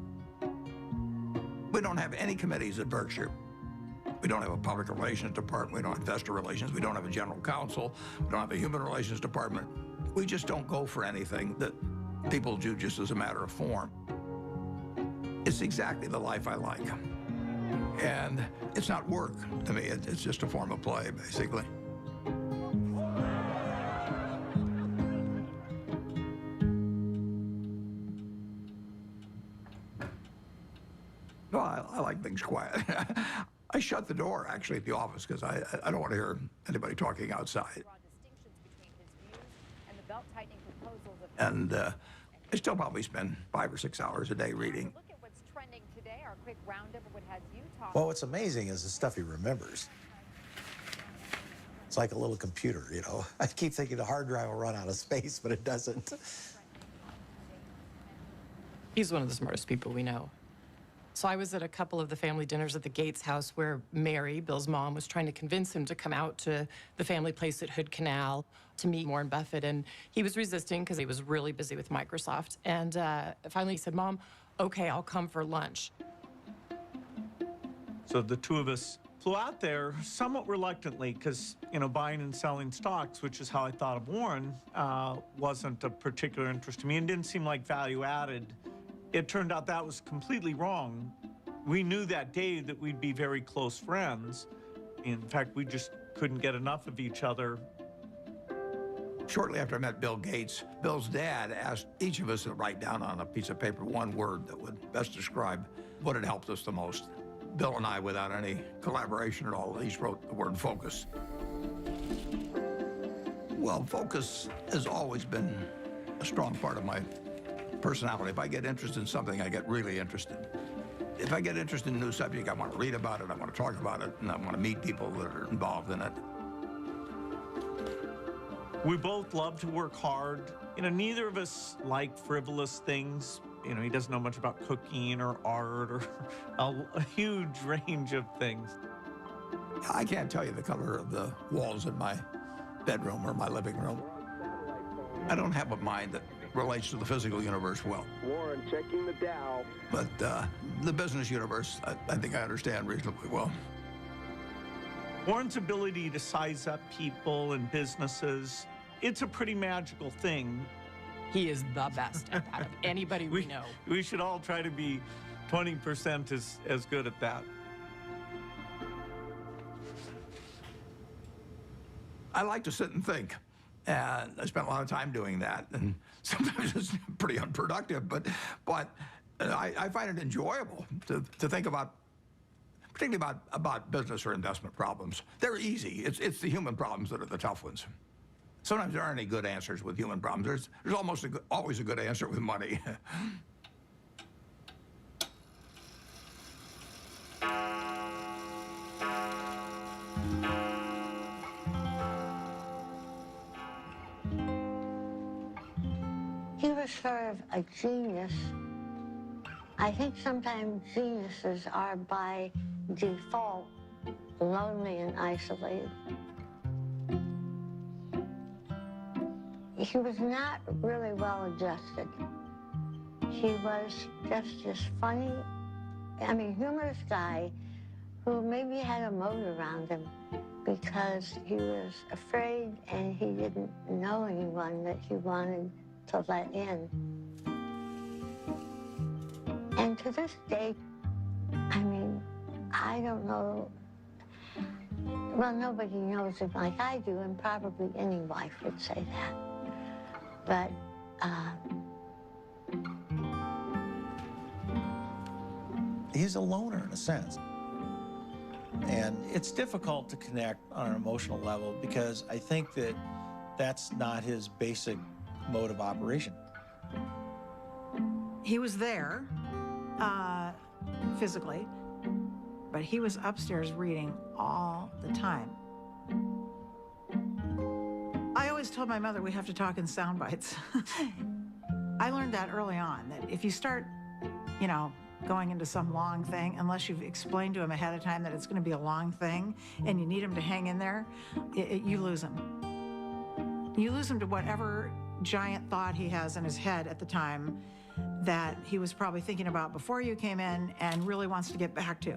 [SPEAKER 6] We don't have any committees at Berkshire. We don't have a public relations department. We don't have investor relations. We don't have a general counsel. We don't have a human relations department. We just don't go for anything that people do just as a matter of form. It's exactly the life I like. And it's not work to me. It's just a form of play, basically. Well, I like things quiet. I shut the door, actually, at the office because I don't want to hear anybody talking outside. And I still probably spend 5 or 6 hours a day reading.
[SPEAKER 24] Look at what's trending today. Our quick roundup of what has you talking.
[SPEAKER 21] Well, what's amazing is the stuff he remembers. It's like a little computer, you know. I keep thinking the hard drive will run out of space, but it doesn't.
[SPEAKER 2] He's one of the smartest people we know. So I was at a couple of the family dinners at the Gates house where Mary, Bill's mom, was trying to convince him to come out to the family place at Hood Canal to meet Warren Buffett. And he was resisting because he was really busy with Microsoft. And finally he said, Mom, okay, I'll come for lunch.
[SPEAKER 12] So the two of us flew out there somewhat reluctantly because, you know, buying and selling stocks, which is how I thought of Warren, wasn't a particular interest to me and didn't seem like value added. It turned out that was completely wrong. We knew that day that we'd be very close friends. In fact, we just couldn't get enough of each other.
[SPEAKER 6] Shortly after I met Bill Gates, Bill's dad asked each of us to write down on a piece of paper one word that would best describe what had helped us the most. Bill and I, without any collaboration at all, each wrote the word focus. Well, focus has always been a strong part of my personality. If I get interested in something, I get really interested. If I get interested in a new subject, I want to read about it, I want to talk about it, and I want to meet people that are involved in it.
[SPEAKER 12] We both love to work hard. You know, neither of us like frivolous things. You know, he doesn't know much about cooking or art or a huge range of things.
[SPEAKER 6] I can't tell you the color of the walls in my bedroom or my living room. I don't have a mind that relates to the physical universe well.
[SPEAKER 1] Warren checking the Dow.
[SPEAKER 6] But the business universe, I think I understand reasonably well.
[SPEAKER 12] Warren's ability to size up people and businesses, it's a pretty magical thing.
[SPEAKER 2] He is the best at that of anybody we know.
[SPEAKER 12] We should all try to be 20% as good at that.
[SPEAKER 6] I like to sit and think. And I spent a lot of time doing that, and sometimes it's pretty unproductive, but I find it enjoyable to think about, particularly about business or investment problems. They're easy. It's the human problems that are the tough ones. Sometimes there aren't any good answers with human problems. There's almost always a good answer with money.
[SPEAKER 17] He was sort of a genius. I think sometimes geniuses are by default lonely and isolated. He was not really well adjusted. He was just this funny, humorous guy who maybe had a moat around him because he was afraid and he didn't know anyone that he wanted to let in. And to this day, I don't know, well, nobody knows him like I do, and probably any wife would say that. But,
[SPEAKER 21] he's a loner in a sense. And it's difficult to connect on an emotional level because I think that that's not his basic mode of operation.
[SPEAKER 23] He was there, physically, but he was upstairs reading all the time. I always told my mother we have to talk in sound bites. I learned that early on, that if you start, going into some long thing, unless you've explained to him ahead of time that it's going to be a long thing and you need him to hang in there, you lose him. You lose him to whatever giant thought he has in his head at the time that he was probably thinking about before you came in and really wants to get back to.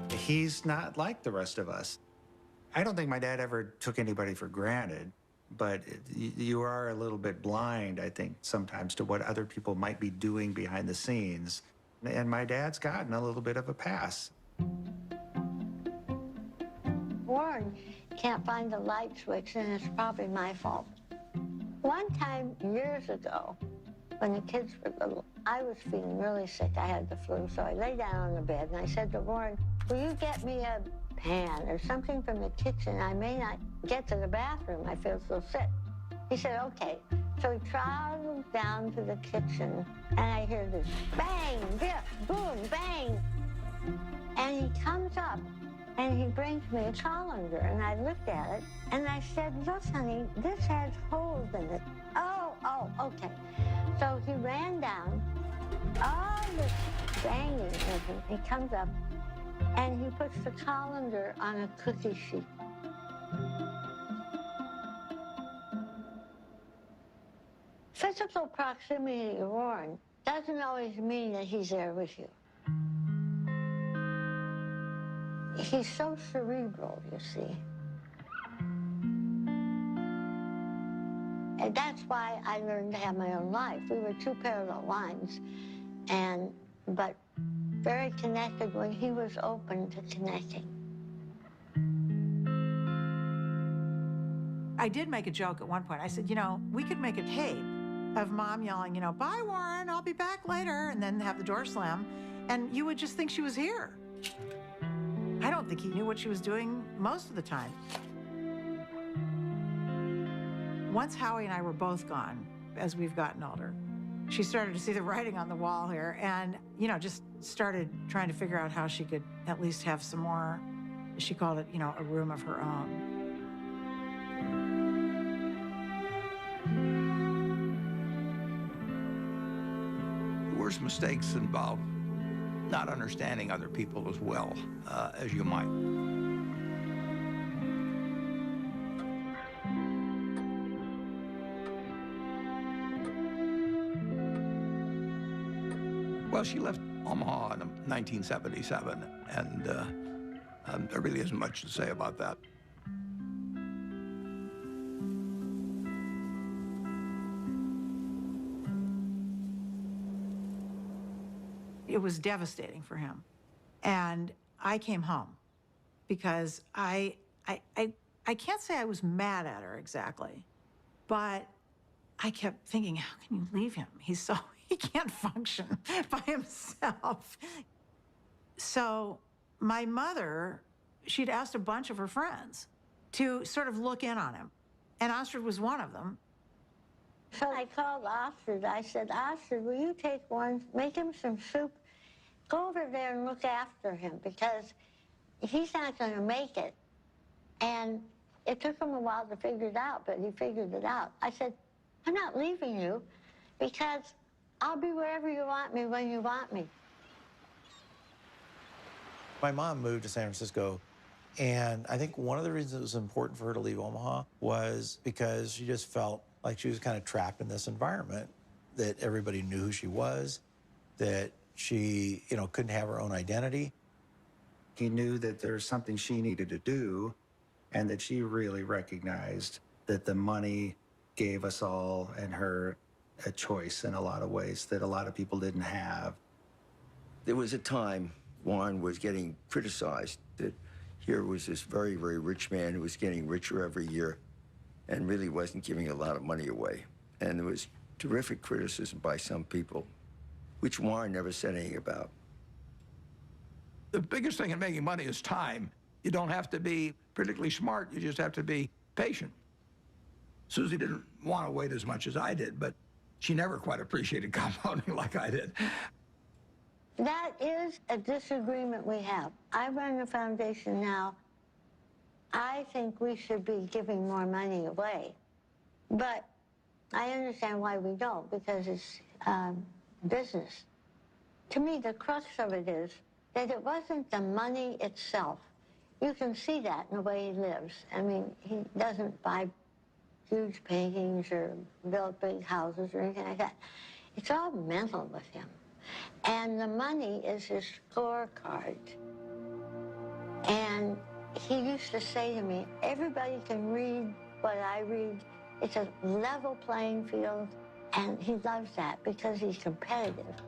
[SPEAKER 22] He's not like the rest of us. I don't think my dad ever took anybody for granted, but you are a little bit blind, I think, sometimes to what other people might be doing behind the scenes. And my dad's gotten a little bit of a pass.
[SPEAKER 17] Warren can't find the light switch, and it's probably my fault. One time, years ago, when the kids were little, I was feeling really sick. I had the flu, so I lay down on the bed, and I said to Warren, will you get me a pan or something from the kitchen? I may not get to the bathroom. I feel so sick. He said, okay. So he trotted down to the kitchen, and I hear this bang, biff, boom, bang. And he comes And he brings me a colander, and I looked at it, and I said, look, honey, this has holes in it. Oh, okay. So he ran down, all this banging with him. He comes up, and he puts the colander on a cookie sheet. Physical proximity to Warren doesn't always mean that he's there with you. He's so cerebral, you see. And that's why I learned to have my own life. We were two parallel lines, but very connected when he was open to connecting.
[SPEAKER 23] I did make a joke at one point. I said, you know, we could make a tape of Mom yelling, you know, bye, Warren, I'll be back later, and then have the door slam, and you would just think she was here. I don't think he knew what she was doing most of the time. Once Howie and I were both gone, as we've gotten older, she started to see the writing on the wall here and, you know, just started trying to figure out how she could at least have some more, she called it, you know, a room of her own.
[SPEAKER 6] The worst mistakes involve not understanding other people as well as you might. Well, she left Omaha in 1977, and there really isn't much to say about that.
[SPEAKER 23] It was devastating for him. And I came home because I can't say I was mad at her exactly, but I kept thinking, how can you leave him? He can't function by himself. So my mother, she'd asked a bunch of her friends to sort of look in on him. And Astrid was one of them.
[SPEAKER 17] So I called Astrid. I said, Astrid, will you take Warren, make him some soup? Go over there and look after him because he's not going to make it. And it took him a while to figure it out, but he figured it out. I said, I'm not leaving you because I'll be wherever you want me when you want me.
[SPEAKER 21] My mom moved to San Francisco, and I think one of the reasons it was important for her to leave Omaha was because she just felt like she was kind of trapped in this environment, that everybody knew who she was, that she, you know, couldn't have her own identity.
[SPEAKER 22] He knew that there was something she needed to do, and that she really recognized that the money gave us all and her a choice in a lot of ways that a lot of people didn't have.
[SPEAKER 19] There was a time Warren was getting criticized that here was this very, very rich man who was getting richer every year and really wasn't giving a lot of money away. And there was terrific criticism by some people, which Warren never said anything about.
[SPEAKER 6] The biggest thing in making money is time. You don't have to be particularly smart, you just have to be patient. Susie didn't want to wait as much as I did, but she never quite appreciated compounding like I did.
[SPEAKER 17] That is a disagreement we have. I run a foundation now. I think we should be giving more money away. But I understand why we don't, because it's business. To me, the crux of it is that it wasn't the money itself. You can see that in the way he lives. I mean, he doesn't buy huge paintings or build big houses or anything like that. It's all mental with him. And the money is his scorecard. And he used to say to me, everybody can read what I read. It's a level playing field. And he loves that because he's competitive.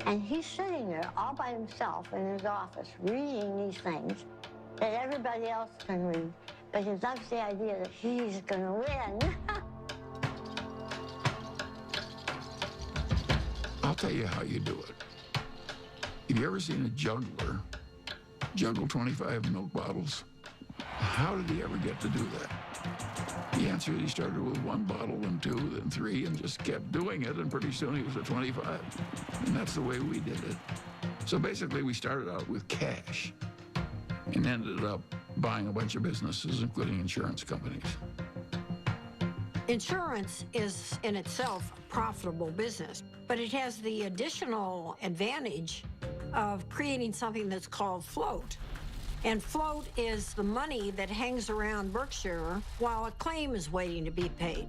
[SPEAKER 17] And he's sitting there all by himself in his office reading these things that everybody else can read. But he loves the idea that he's going to win.
[SPEAKER 6] I'll tell you how you do it. Have you ever seen a juggler juggle 25 milk bottles? How did he ever get to do that? The answer is he started with 1 bottle, then 2, then 3, and just kept doing it, and pretty soon he was at 25. And that's the way we did it. So basically, we started out with cash.
[SPEAKER 8] and ended up buying a bunch of businesses, including insurance companies.
[SPEAKER 9] Insurance is in itself a profitable business, but it has the additional advantage of creating something that's called float. And float is the money that hangs around Berkshire while a claim is waiting to be paid.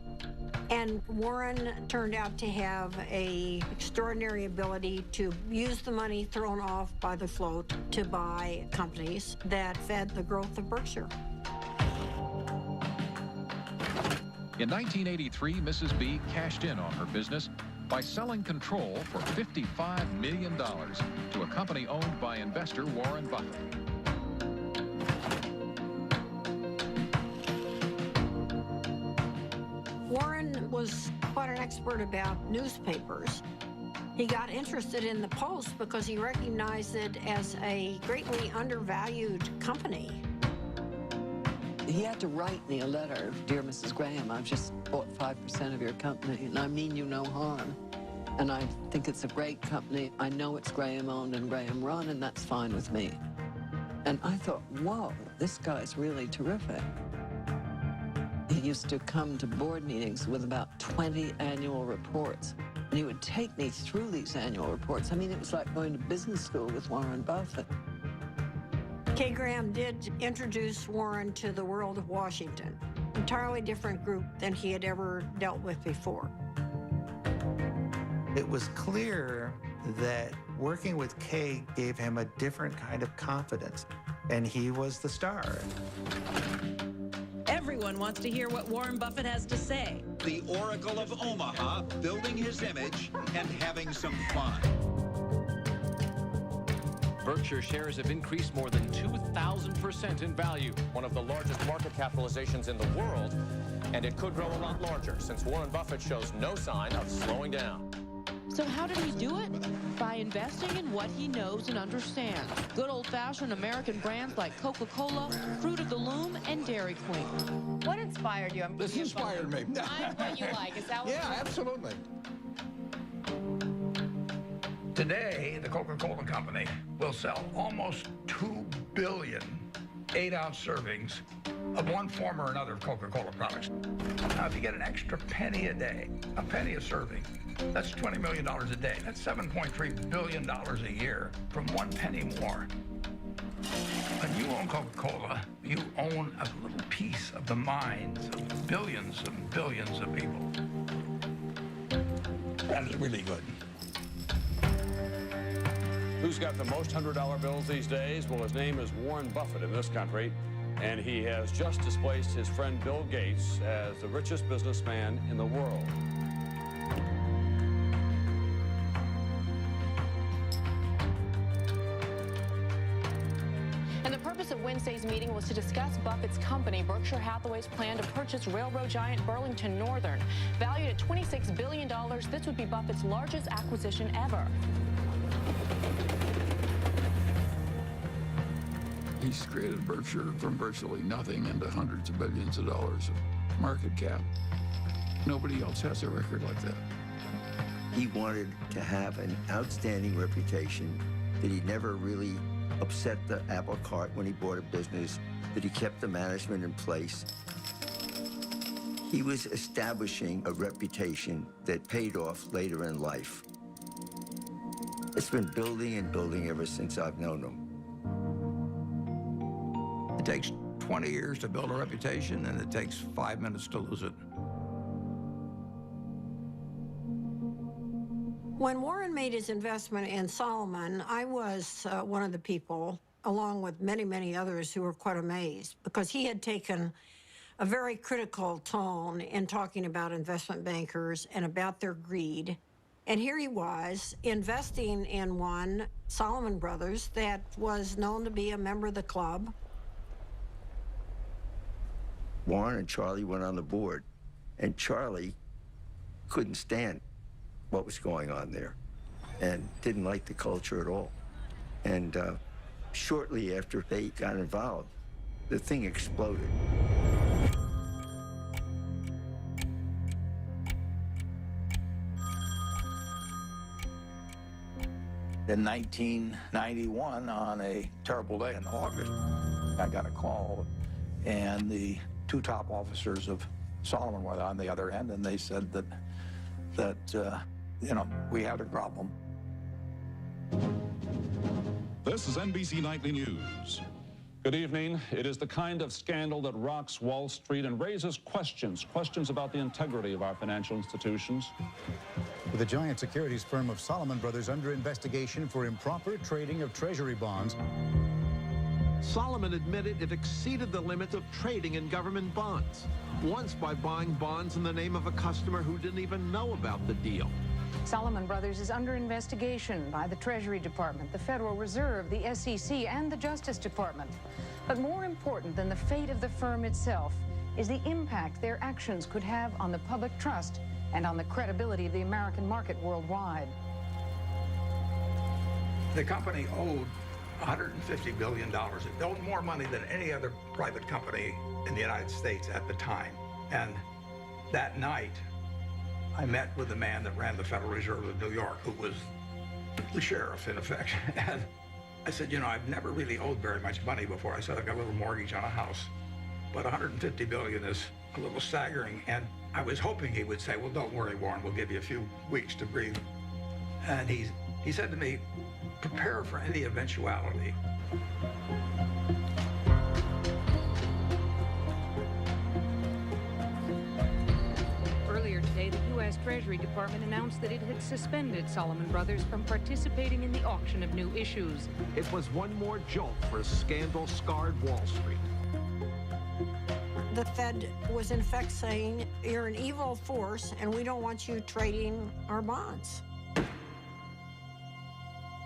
[SPEAKER 9] And Warren turned out to have an extraordinary ability to use the money thrown off by the float to buy companies that fed the growth of Berkshire.
[SPEAKER 11] In 1983, Mrs. B cashed in on her business by selling control for $55 million to a company owned by investor Warren Buffett.
[SPEAKER 9] Warren was quite an expert about newspapers. He got interested in the Post because he recognized it as a greatly undervalued company.
[SPEAKER 13] He had to write me a letter. Dear Mrs. Graham, I've just bought 5% of your company, and I mean you no harm. And I think it's a great company. I know it's Graham owned and Graham run, and that's fine with me. And I thought, whoa, this guy's really terrific. He used to come to board meetings with about 20 annual reports. And he would take me through these annual reports. I mean, it was like going to business school with Warren Buffett.
[SPEAKER 9] Kay Graham did introduce Warren to the world of Washington, entirely different group than he had ever dealt with before.
[SPEAKER 22] It was clear that working with Kay gave him a different kind of confidence, and he was the star.
[SPEAKER 14] Everyone wants to hear what Warren Buffett has to say.
[SPEAKER 15] The Oracle of Omaha, building his image and having some fun.
[SPEAKER 25] Berkshire shares have increased more than 2,000% in value, one of the largest market capitalizations in the world, and it could grow a lot larger since Warren Buffett shows no sign of slowing down.
[SPEAKER 26] So how did he do it? By investing in what he knows and understands. Good old-fashioned American brands like Coca-Cola, Fruit of the Loom, and Dairy Queen.
[SPEAKER 7] What inspired you?
[SPEAKER 6] This inspired me.
[SPEAKER 7] Find what you like. Is that what
[SPEAKER 6] Yeah, absolutely.
[SPEAKER 5] Today, the Coca-Cola Company will sell almost 2 billion 8-ounce servings of one form or another of Coca-Cola products. Now, if you get an extra penny a day, a penny a serving, that's $20 million a day. That's $7.3 billion a year from 1 penny more. When you own Coca-Cola, you own a little piece of the minds of billions and billions of people. That is really good.
[SPEAKER 27] Who's got the most $100 bills these days? Well, his name is Warren Buffett in this country, and he has just displaced his friend Bill Gates as the richest businessman in the world.
[SPEAKER 28] And the purpose of Wednesday's meeting was to discuss Buffett's company, Berkshire Hathaway's plan to purchase railroad giant Burlington Northern. Valued at $26 billion, this would be Buffett's largest acquisition ever.
[SPEAKER 8] He's created Berkshire from virtually nothing into hundreds of billions of dollars of market cap. Nobody else has a record like that.
[SPEAKER 19] He wanted to have an outstanding reputation, that he never really upset the apple cart when he bought a business, that he kept the management in place. He was establishing a reputation that paid off later in life. It's been building and building ever since I've known him.
[SPEAKER 6] It takes 20 years to build a reputation, and it takes 5 minutes to lose it.
[SPEAKER 9] When Warren made his investment in Solomon, I was one of the people, along with many, many others, who were quite amazed, because he had taken a very critical tone in talking about investment bankers and about their greed. And here he was investing in one, Solomon Brothers, that was known to be a member of the club.
[SPEAKER 19] Warren and Charlie went on the board, and Charlie couldn't stand what was going on there and didn't like the culture at all. And shortly after they got involved, the thing exploded.
[SPEAKER 6] In 1991, on a terrible day in August, I got a call, and the two top officers of Solomon were on the other end, and they said that you know, we had a problem.
[SPEAKER 1] This is NBC Nightly News.
[SPEAKER 27] Good evening. It is the kind of scandal that rocks Wall Street and raises questions about the integrity of our financial institutions.
[SPEAKER 3] With the giant securities firm of Solomon Brothers under investigation for improper trading of treasury bonds.
[SPEAKER 4] Solomon admitted it exceeded the limits of trading in government bonds, once by buying bonds in the name of a customer who didn't even know about the deal.
[SPEAKER 10] Solomon Brothers is under investigation by the Treasury Department, the Federal Reserve, the SEC, and the Justice Department. But more important than the fate of the firm itself is the impact their actions could have on the public trust and on the credibility of the American market worldwide.
[SPEAKER 6] The company owed $150 billion. It owed more money than any other private company in the United States at the time. And that night, I met with the man that ran the Federal Reserve of New York, who was the sheriff, in effect. And I said, you know, I've never really owed very much money before. I said, I've got a little mortgage on a house, but $150 billion is a little staggering. And I was hoping he would say, well, don't worry, Warren, we'll give you a few weeks to breathe. And he said to me, prepare for any eventuality.
[SPEAKER 10] Earlier today, the U.S. Treasury Department announced that it had suspended Solomon Brothers from participating in the auction of new issues.
[SPEAKER 4] It was one more jolt for a scandal-scarred Wall Street.
[SPEAKER 9] The Fed was in effect saying, you're an evil force and we don't want you trading our bonds.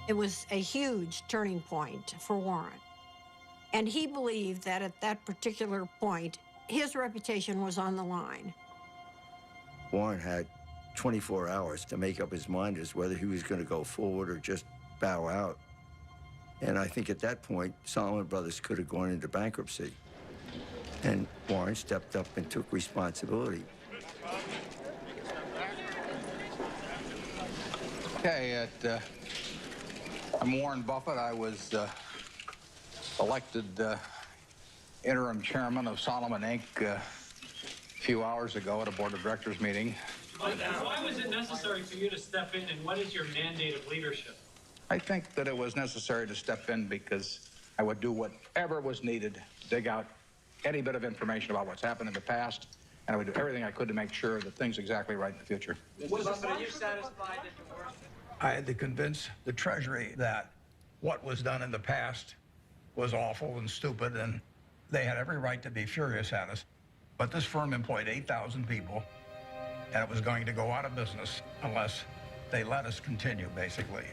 [SPEAKER 9] It was a huge turning point for Warren. And he believed that at that particular point, his reputation was on the line.
[SPEAKER 19] Warren had 24 hours to make up his mind as whether he was going to go forward or just bow out. And I think at that point, Solomon Brothers could have gone into bankruptcy. And Warren stepped up and took responsibility.
[SPEAKER 6] Okay, I'm Warren Buffett. I was elected interim chairman of Solomon Inc. A few hours ago at a board of directors meeting.
[SPEAKER 16] Why was it necessary for you to step in, and what is your mandate of leadership?
[SPEAKER 6] I think that it was necessary to step in because I would do whatever was needed to dig out any bit of information about what's happened in the past, and I would do everything I could to make sure that things are exactly right in the future.
[SPEAKER 16] Mr. Buffett, are you satisfied that the worst...
[SPEAKER 6] I had to convince the Treasury that what was done in the past was awful and stupid, and they had every right to be furious at us. But this firm employed 8,000 people, and it was going to go out of business unless they let us continue, basically.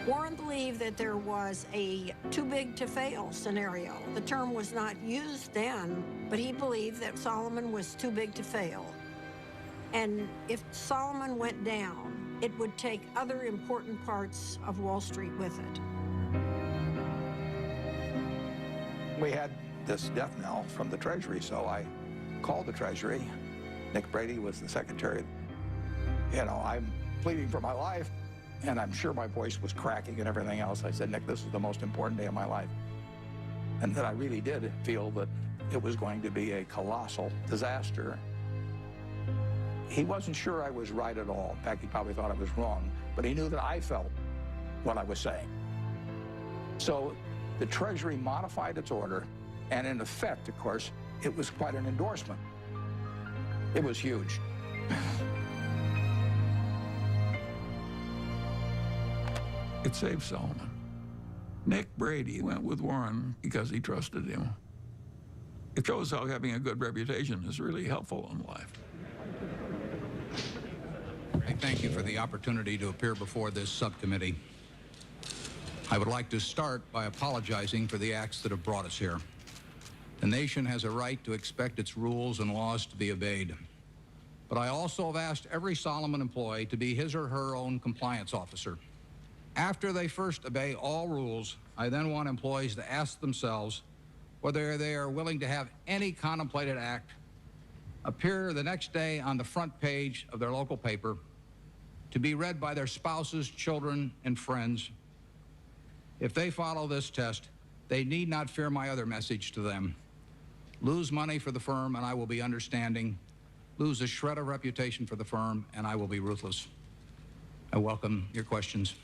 [SPEAKER 9] Warren believed that there was a too big to fail scenario. The term was not used then, but he believed that Solomon was too big to fail. And if Solomon went down, it would take other important parts of Wall Street with it.
[SPEAKER 6] We had this death knell from the Treasury, so I called the Treasury. Nick Brady was the secretary. You know, I'm pleading for my life, and I'm sure my voice was cracking and everything else. I said, Nick, this is the most important day of my life. And that I really did feel that it was going to be a colossal disaster. He wasn't sure I was right at all. In fact, he probably thought I was wrong, but he knew that I felt what I was saying. So the Treasury modified its order, and in effect, of course, it was quite an endorsement. It was huge.
[SPEAKER 8] It saved Solomon. Nick Brady went with Warren because he trusted him. It shows how having a good reputation is really helpful in life.
[SPEAKER 18] I thank you for the opportunity to appear before this subcommittee. I would like to start by apologizing for the acts that have brought us here. The nation has a right to expect its rules and laws to be obeyed. But I also have asked every Solomon employee to be his or her own compliance officer. After they first obey all rules, I then want employees to ask themselves whether they are willing to have any contemplated act appear the next day on the front page of their local paper to be read by their spouses, children, and friends. If they follow this test, they need not fear my other message to them. Lose money for the firm, and I will be understanding. Lose a shred of reputation for the firm, and I will be ruthless. I welcome your questions.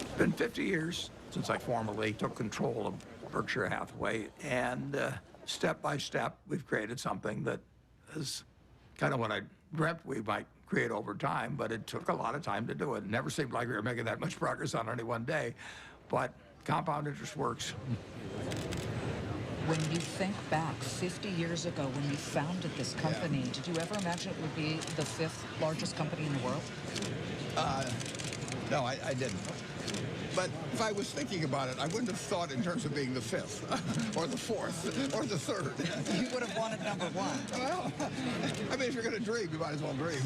[SPEAKER 6] It's been 50 years since I formally took control of Berkshire Hathaway, and step by step, we've created something that is kind of what I dreamt we might create over time, but it took a lot of time to do it. It never seemed like we were making that much progress on any one day, but compound interest works.
[SPEAKER 2] When you think back 50 years ago when you founded this company, did you ever imagine it would be the 5th largest company in the world?
[SPEAKER 6] No, I didn't. But if I was thinking about it, I wouldn't have thought in terms of being the 5th, or the 4th, or the 3rd.
[SPEAKER 2] You would have wanted number 1.
[SPEAKER 6] Well, I mean, if you're going to dream, you might as well dream.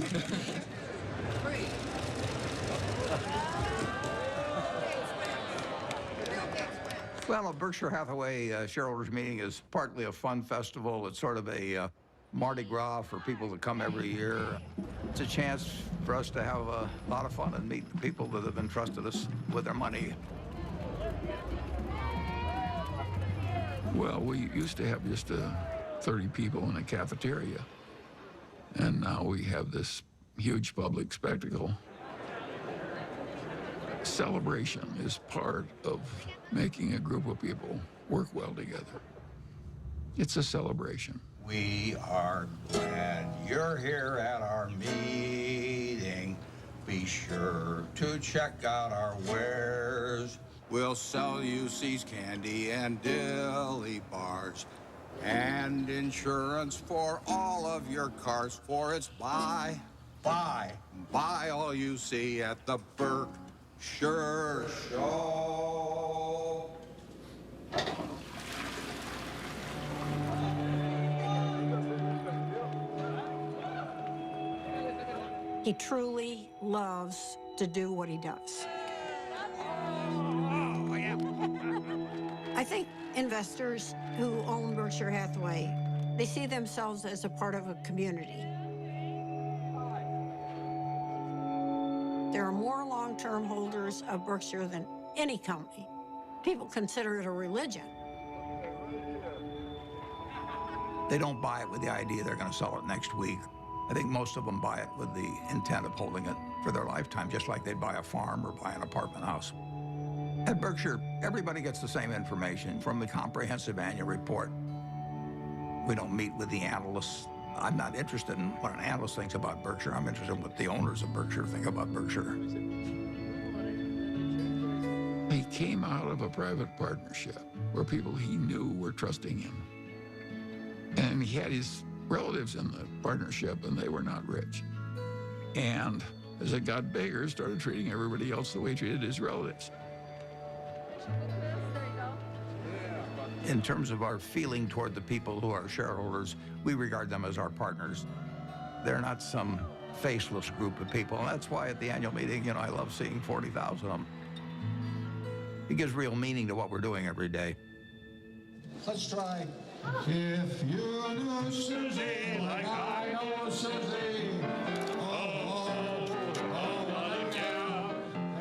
[SPEAKER 6] Well, a Berkshire Hathaway shareholders meeting is partly a fun festival. It's sort of a Mardi Gras for people that come every year. It's a chance for us to have a lot of fun and meet the people that have entrusted us with their money.
[SPEAKER 8] Well, we used to have just 30 people in a cafeteria, and now we have this huge public spectacle. Celebration is part of making a group of people work well together. It's a celebration.
[SPEAKER 11] We are glad you're here at our meeting. Be sure to check out our wares. We'll sell you C's candy and dilly bars and insurance for all of your cars. For it's buy all you see at the Berkshire Show.
[SPEAKER 9] He truly loves to do what he does. I think investors who own Berkshire Hathaway, they see themselves as a part of a community. There are more long-term holders of Berkshire than any company. People consider it a religion.
[SPEAKER 6] They don't buy it with the idea they're going to sell it next week. I think most of them buy it with the intent of holding it for their lifetime, just like they'd buy a farm or buy an apartment house. At Berkshire, everybody gets the same information from the comprehensive annual report. We don't meet with the analysts. I'm not interested in what an analyst thinks about Berkshire. I'm interested in what the owners of Berkshire think about Berkshire.
[SPEAKER 8] He came out of a private partnership where people he knew were trusting him. And he had his relatives in the partnership, and they were not rich. And as it got bigger, started treating everybody else the way he treated his relatives.
[SPEAKER 6] In terms of our feeling toward the people who are shareholders, we regard them as our partners. They're not some faceless group of people. And that's why at the annual meeting, I love seeing 40,000 of them. It gives real meaning to what we're doing every day.
[SPEAKER 11] Let's try. If you knew Susie like I know Susie,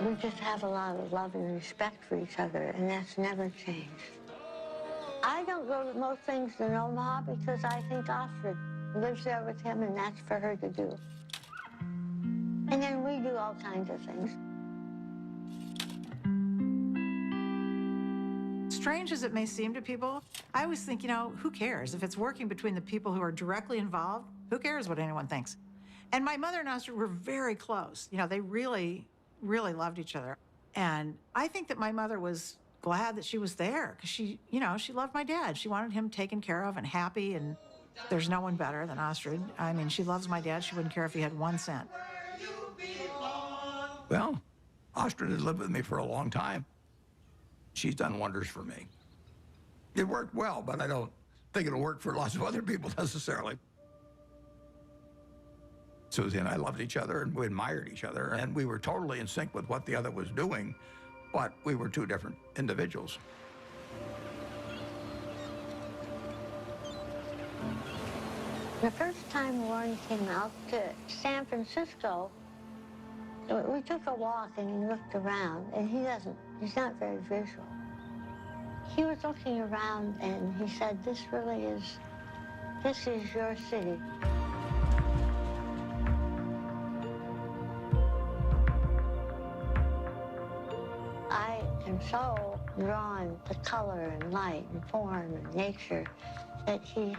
[SPEAKER 12] we just have a lot of love and respect for each other, and that's never changed. I don't go to most things in Omaha because I think Astrid lives there with him, and that's for her to do. And then we do all kinds of things.
[SPEAKER 17] Strange as it may seem to people, I always think, who cares? If it's working between the people who are directly involved, who cares what anyone thinks? And my mother and Astrid were very close. They really, really loved each other. And I think that my mother was glad that she was there because she loved my dad. She wanted him taken care of and happy, and there's no one better than Astrid. I mean, she loves my dad. She wouldn't care if he had 1 cent.
[SPEAKER 6] Well, Astrid has lived with me for a long time. She's done wonders for me. It worked well, but I don't think it'll work for lots of other people necessarily. Susie and I loved each other, and we admired each other, and we were totally in sync with what the other was doing, but we were two different individuals.
[SPEAKER 12] The first time Warren came out to San Francisco, we took a walk and he looked around, and he's not very visual. He was looking around and he said, this is your city. I am so drawn to color and light and form and nature that he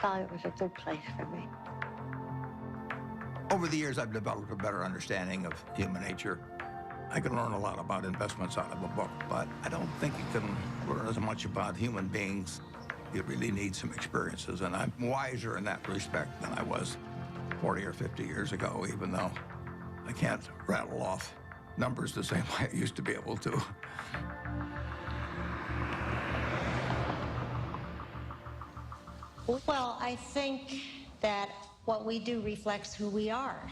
[SPEAKER 12] thought it was a good place for me.
[SPEAKER 6] Over the years, I've developed a better understanding of human nature. I can learn a lot about investments out of a book, but I don't think you can learn as much about human beings. You really need some experiences, and I'm wiser in that respect than I was 40 or 50 years ago, even though I can't rattle off numbers the same way I used to be able to.
[SPEAKER 13] Well, I think that what we do reflects who we are.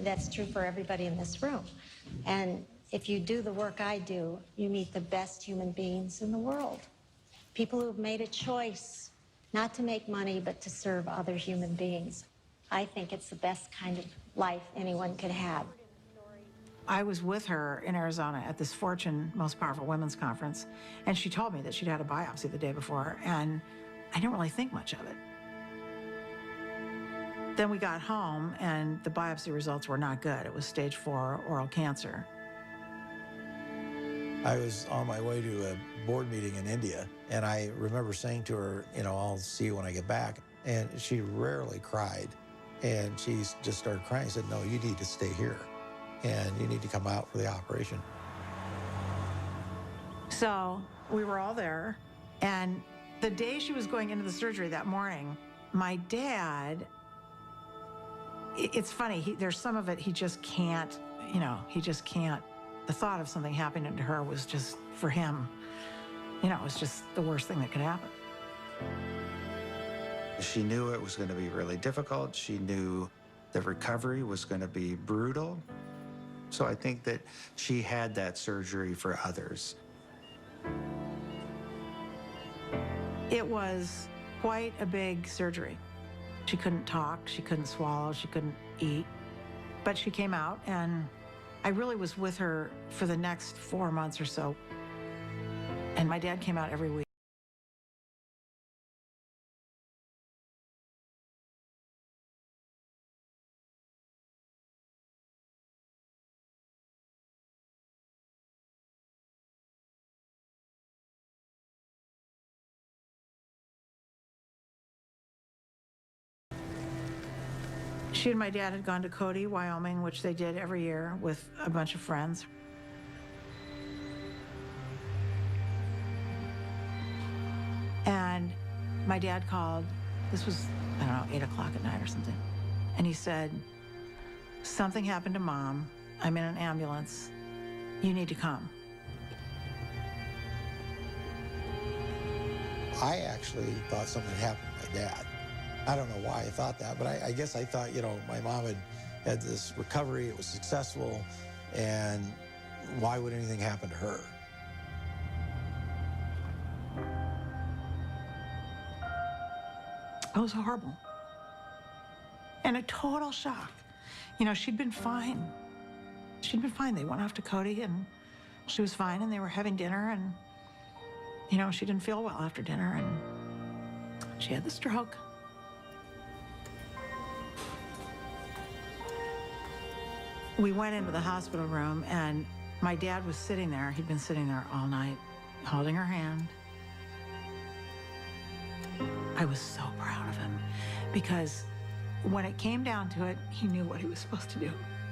[SPEAKER 13] That's true for everybody in this room. And if you do the work I do, you meet the best human beings in the world. People who've made a choice not to make money, but to serve other human beings. I think it's the best kind of life anyone could have.
[SPEAKER 17] I was with her in Arizona at this Fortune Most Powerful Women's Conference, and she told me that she'd had a biopsy the day before, and I didn't really think much of it. Then we got home, and the biopsy results were not good. It was stage 4 oral cancer.
[SPEAKER 14] I was on my way to a board meeting in India, and I remember saying to her, you know, I'll see you when I get back. And she rarely cried, and she just started crying. I said, no, you need to stay here, and you need to come out for the operation.
[SPEAKER 17] So we were all there, and the day she was going into the surgery that morning, my dad, it's funny, there's some of it he just can't, you know, he just can't. The thought of something happening to her was just, for him, you know, it was just the worst thing that could happen.
[SPEAKER 15] She knew it was going to be really difficult. She knew the recovery was going to be brutal. So I think that she had that surgery for others.
[SPEAKER 17] It was quite a big surgery. She couldn't talk, she couldn't swallow, she couldn't eat. But she came out, and I really was with her for the next 4 months or so. And my dad came out every week. She and my dad had gone to Cody, Wyoming, which they did every year with a bunch of friends. And my dad called, this was, I don't know, 8 o'clock at night or something. And he said, something happened to Mom. I'm in an ambulance. You need to come.
[SPEAKER 14] I actually thought something happened to my dad. I don't know why I thought that, but I guess I thought, you know, my mom had this recovery, it was successful, and why would anything happen to her?
[SPEAKER 17] It was horrible. And a total shock. You know, she'd been fine. She'd been fine. They went off to Cody, and she was fine, and they were having dinner, and, you know, she didn't feel well after dinner, and she had the stroke. We went into the hospital room, and my dad was sitting there. He'd been sitting there all night, holding her hand. I was so proud of him, because when it came down to it, he knew what he was supposed to do,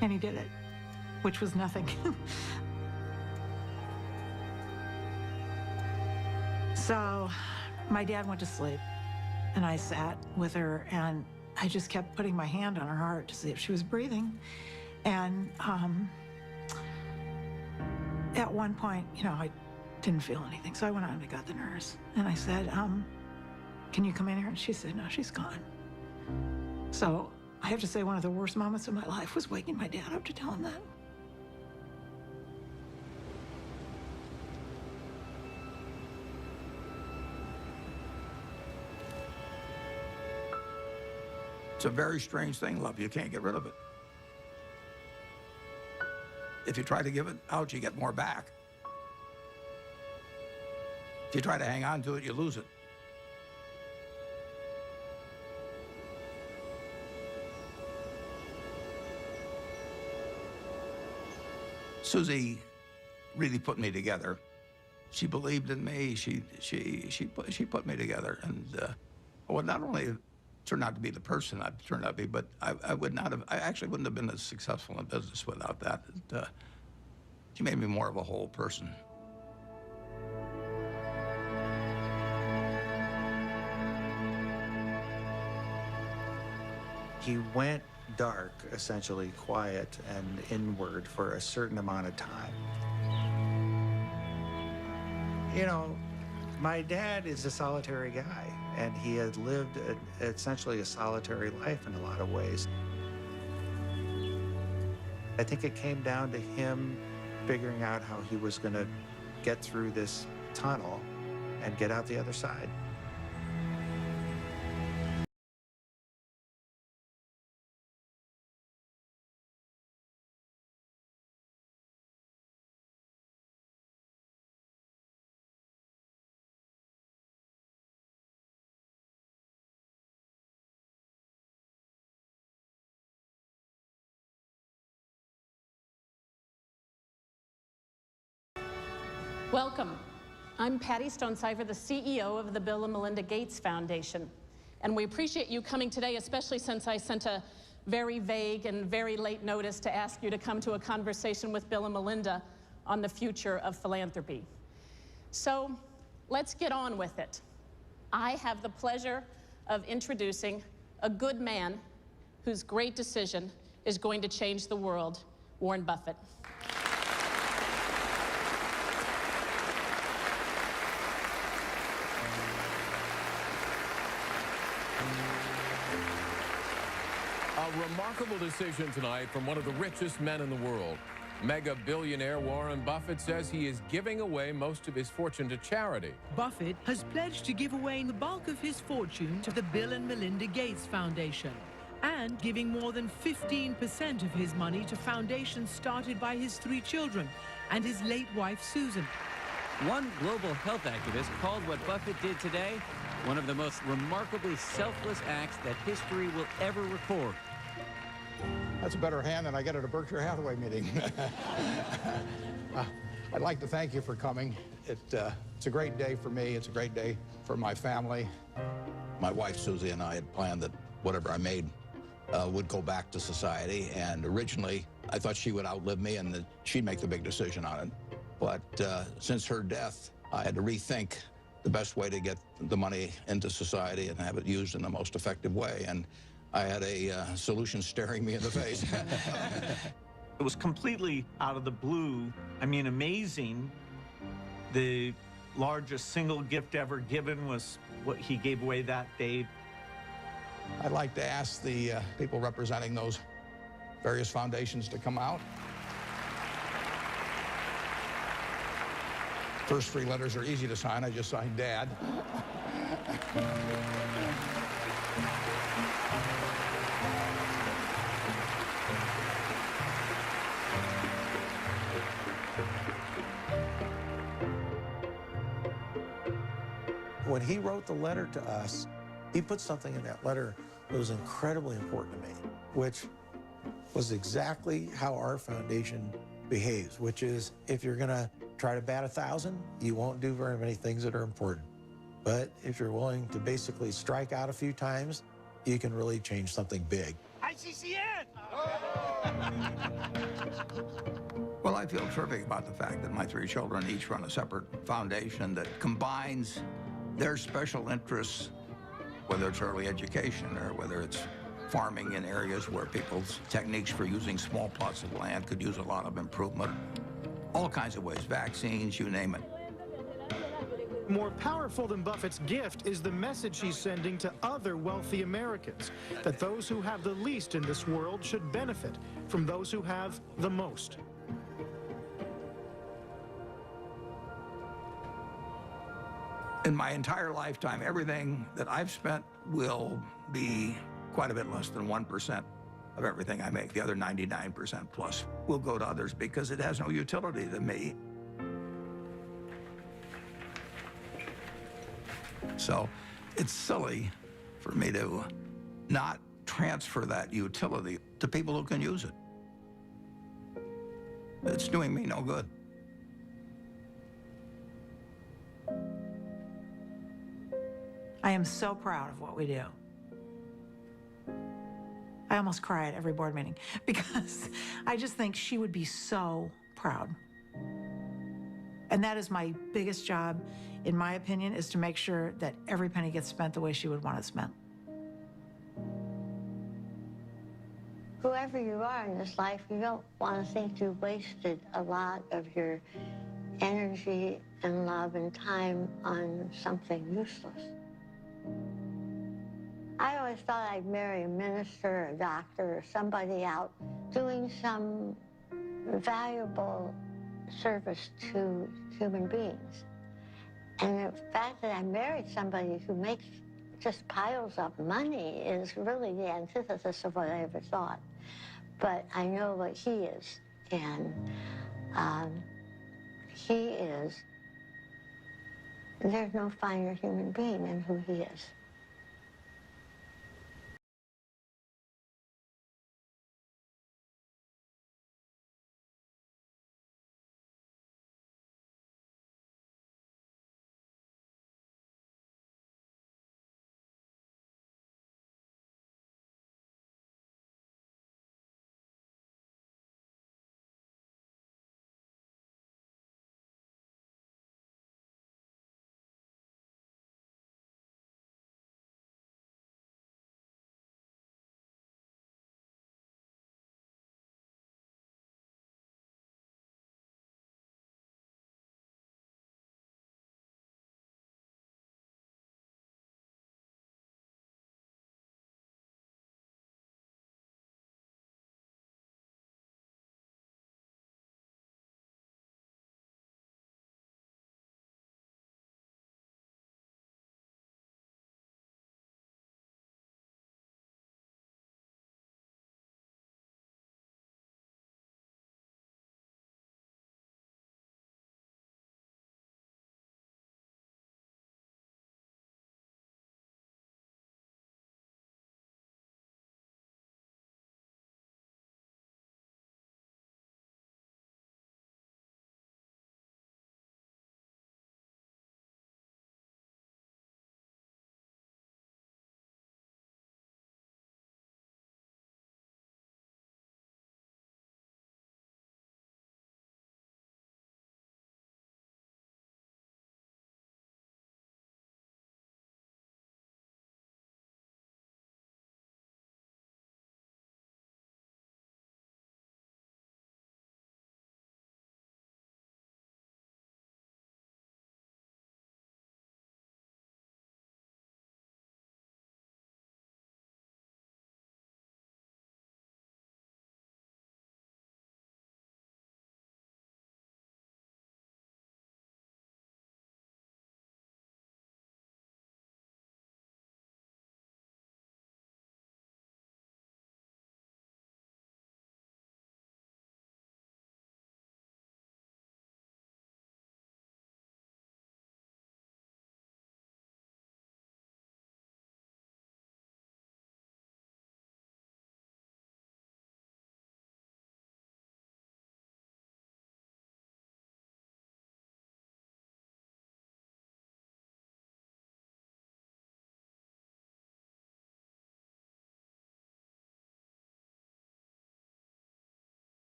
[SPEAKER 17] and he did it, which was nothing. So my dad went to sleep, and I sat with her, and I just kept putting my hand on her heart to see if she was breathing. And at one point, you know, I didn't feel anything. So I went out and I got the nurse. And I said, can you come in here? And she said, no, she's gone. So I have to say one of the worst moments of my life was waking my dad up to tell him that.
[SPEAKER 6] It's a very strange thing, love. You can't get rid of it. If you try to give it out, you get more back. If you try to hang on to it, you lose it. Susie really put me together. She believed in me. She put me together, and well, not only turned out to be the person I've turned out to be, but I actually wouldn't have been as successful in business without that. She made me more of a whole person.
[SPEAKER 15] He went dark, essentially quiet and inward for a certain amount of time. You know, my dad is a solitary guy, and he had lived essentially a solitary life in a lot of ways. I think it came down to him figuring out how he was going to get through this tunnel and get out the other side.
[SPEAKER 28] Welcome. I'm Patty Stonecipher, the CEO of the Bill and Melinda Gates Foundation. And we appreciate you coming today, especially since I sent a very vague and very late notice to ask you to come to a conversation with Bill and Melinda on the future of philanthropy. So let's get on with it. I have the pleasure of introducing a good man whose great decision is going to change the world, Warren Buffett.
[SPEAKER 27] A remarkable decision tonight from one of the richest men in the world. Mega billionaire Warren Buffett says he is giving away most of his fortune to charity.
[SPEAKER 7] Buffett has pledged to give away the bulk of his fortune to the Bill and Melinda Gates Foundation, and giving more than 15% of his money to foundations started by his 3 children and his late wife, Susan.
[SPEAKER 20] One global health activist called what Buffett did today one of the most remarkably selfless acts that history will ever record.
[SPEAKER 5] That's a better hand than I get at a Berkshire Hathaway meeting. I'd like to thank you for coming. It's a great day for me. It's a great day for my family. My wife, Susie, and I had planned that whatever I made would go back to society. And originally, I thought she would outlive me and that she'd make the big decision on it. But since her death, I had to rethink the best way to get the money into society and have it used in the most effective way. And I had a solution staring me in the face.
[SPEAKER 21] It was completely out of the blue. I mean, amazing. The largest single gift ever given was what he gave away that day.
[SPEAKER 5] I'd like to ask the people representing those various foundations to come out. First 3 letters are easy to sign. I just signed Dad.
[SPEAKER 14] When he wrote the letter to us, he put something in that letter that was incredibly important to me, which was exactly how our foundation behaves, which is if you're going to try to bat 1,000, you won't do very many things that are important. But if you're willing to basically strike out a few times, you can really change something big.
[SPEAKER 21] ICCN!
[SPEAKER 6] Well, I feel terrific about the fact that my 3 children each run a separate foundation that combines their special interests, whether it's early education or whether it's farming in areas where people's techniques for using small plots of land could use a lot of improvement. All kinds of ways, vaccines, you name it.
[SPEAKER 1] More powerful than Buffett's gift is the message he's sending to other wealthy Americans, that those who have the least in this world should benefit from those who have the most.
[SPEAKER 5] In my entire lifetime, everything that I've spent will be quite a bit less than 1% of everything I make. The other 99% plus will go to others because it has no utility to me. So it's silly for me to not transfer that utility to people who can use it. It's doing me no good.
[SPEAKER 17] I am so proud of what we do. I almost cry at every board meeting because I just think she would be so proud. And that is my biggest job, in my opinion, is to make sure that every penny gets spent the way she would want it spent.
[SPEAKER 12] Whoever you are in this life, you don't want to think you wasted a lot of your energy and love and time on something useless. I always thought I'd marry a minister or a doctor or somebody out doing some valuable service to human beings. And the fact that I married somebody who makes just piles of money is really the antithesis of what I ever thought. But I know what he is, and he is, there's no finer human being than who he is.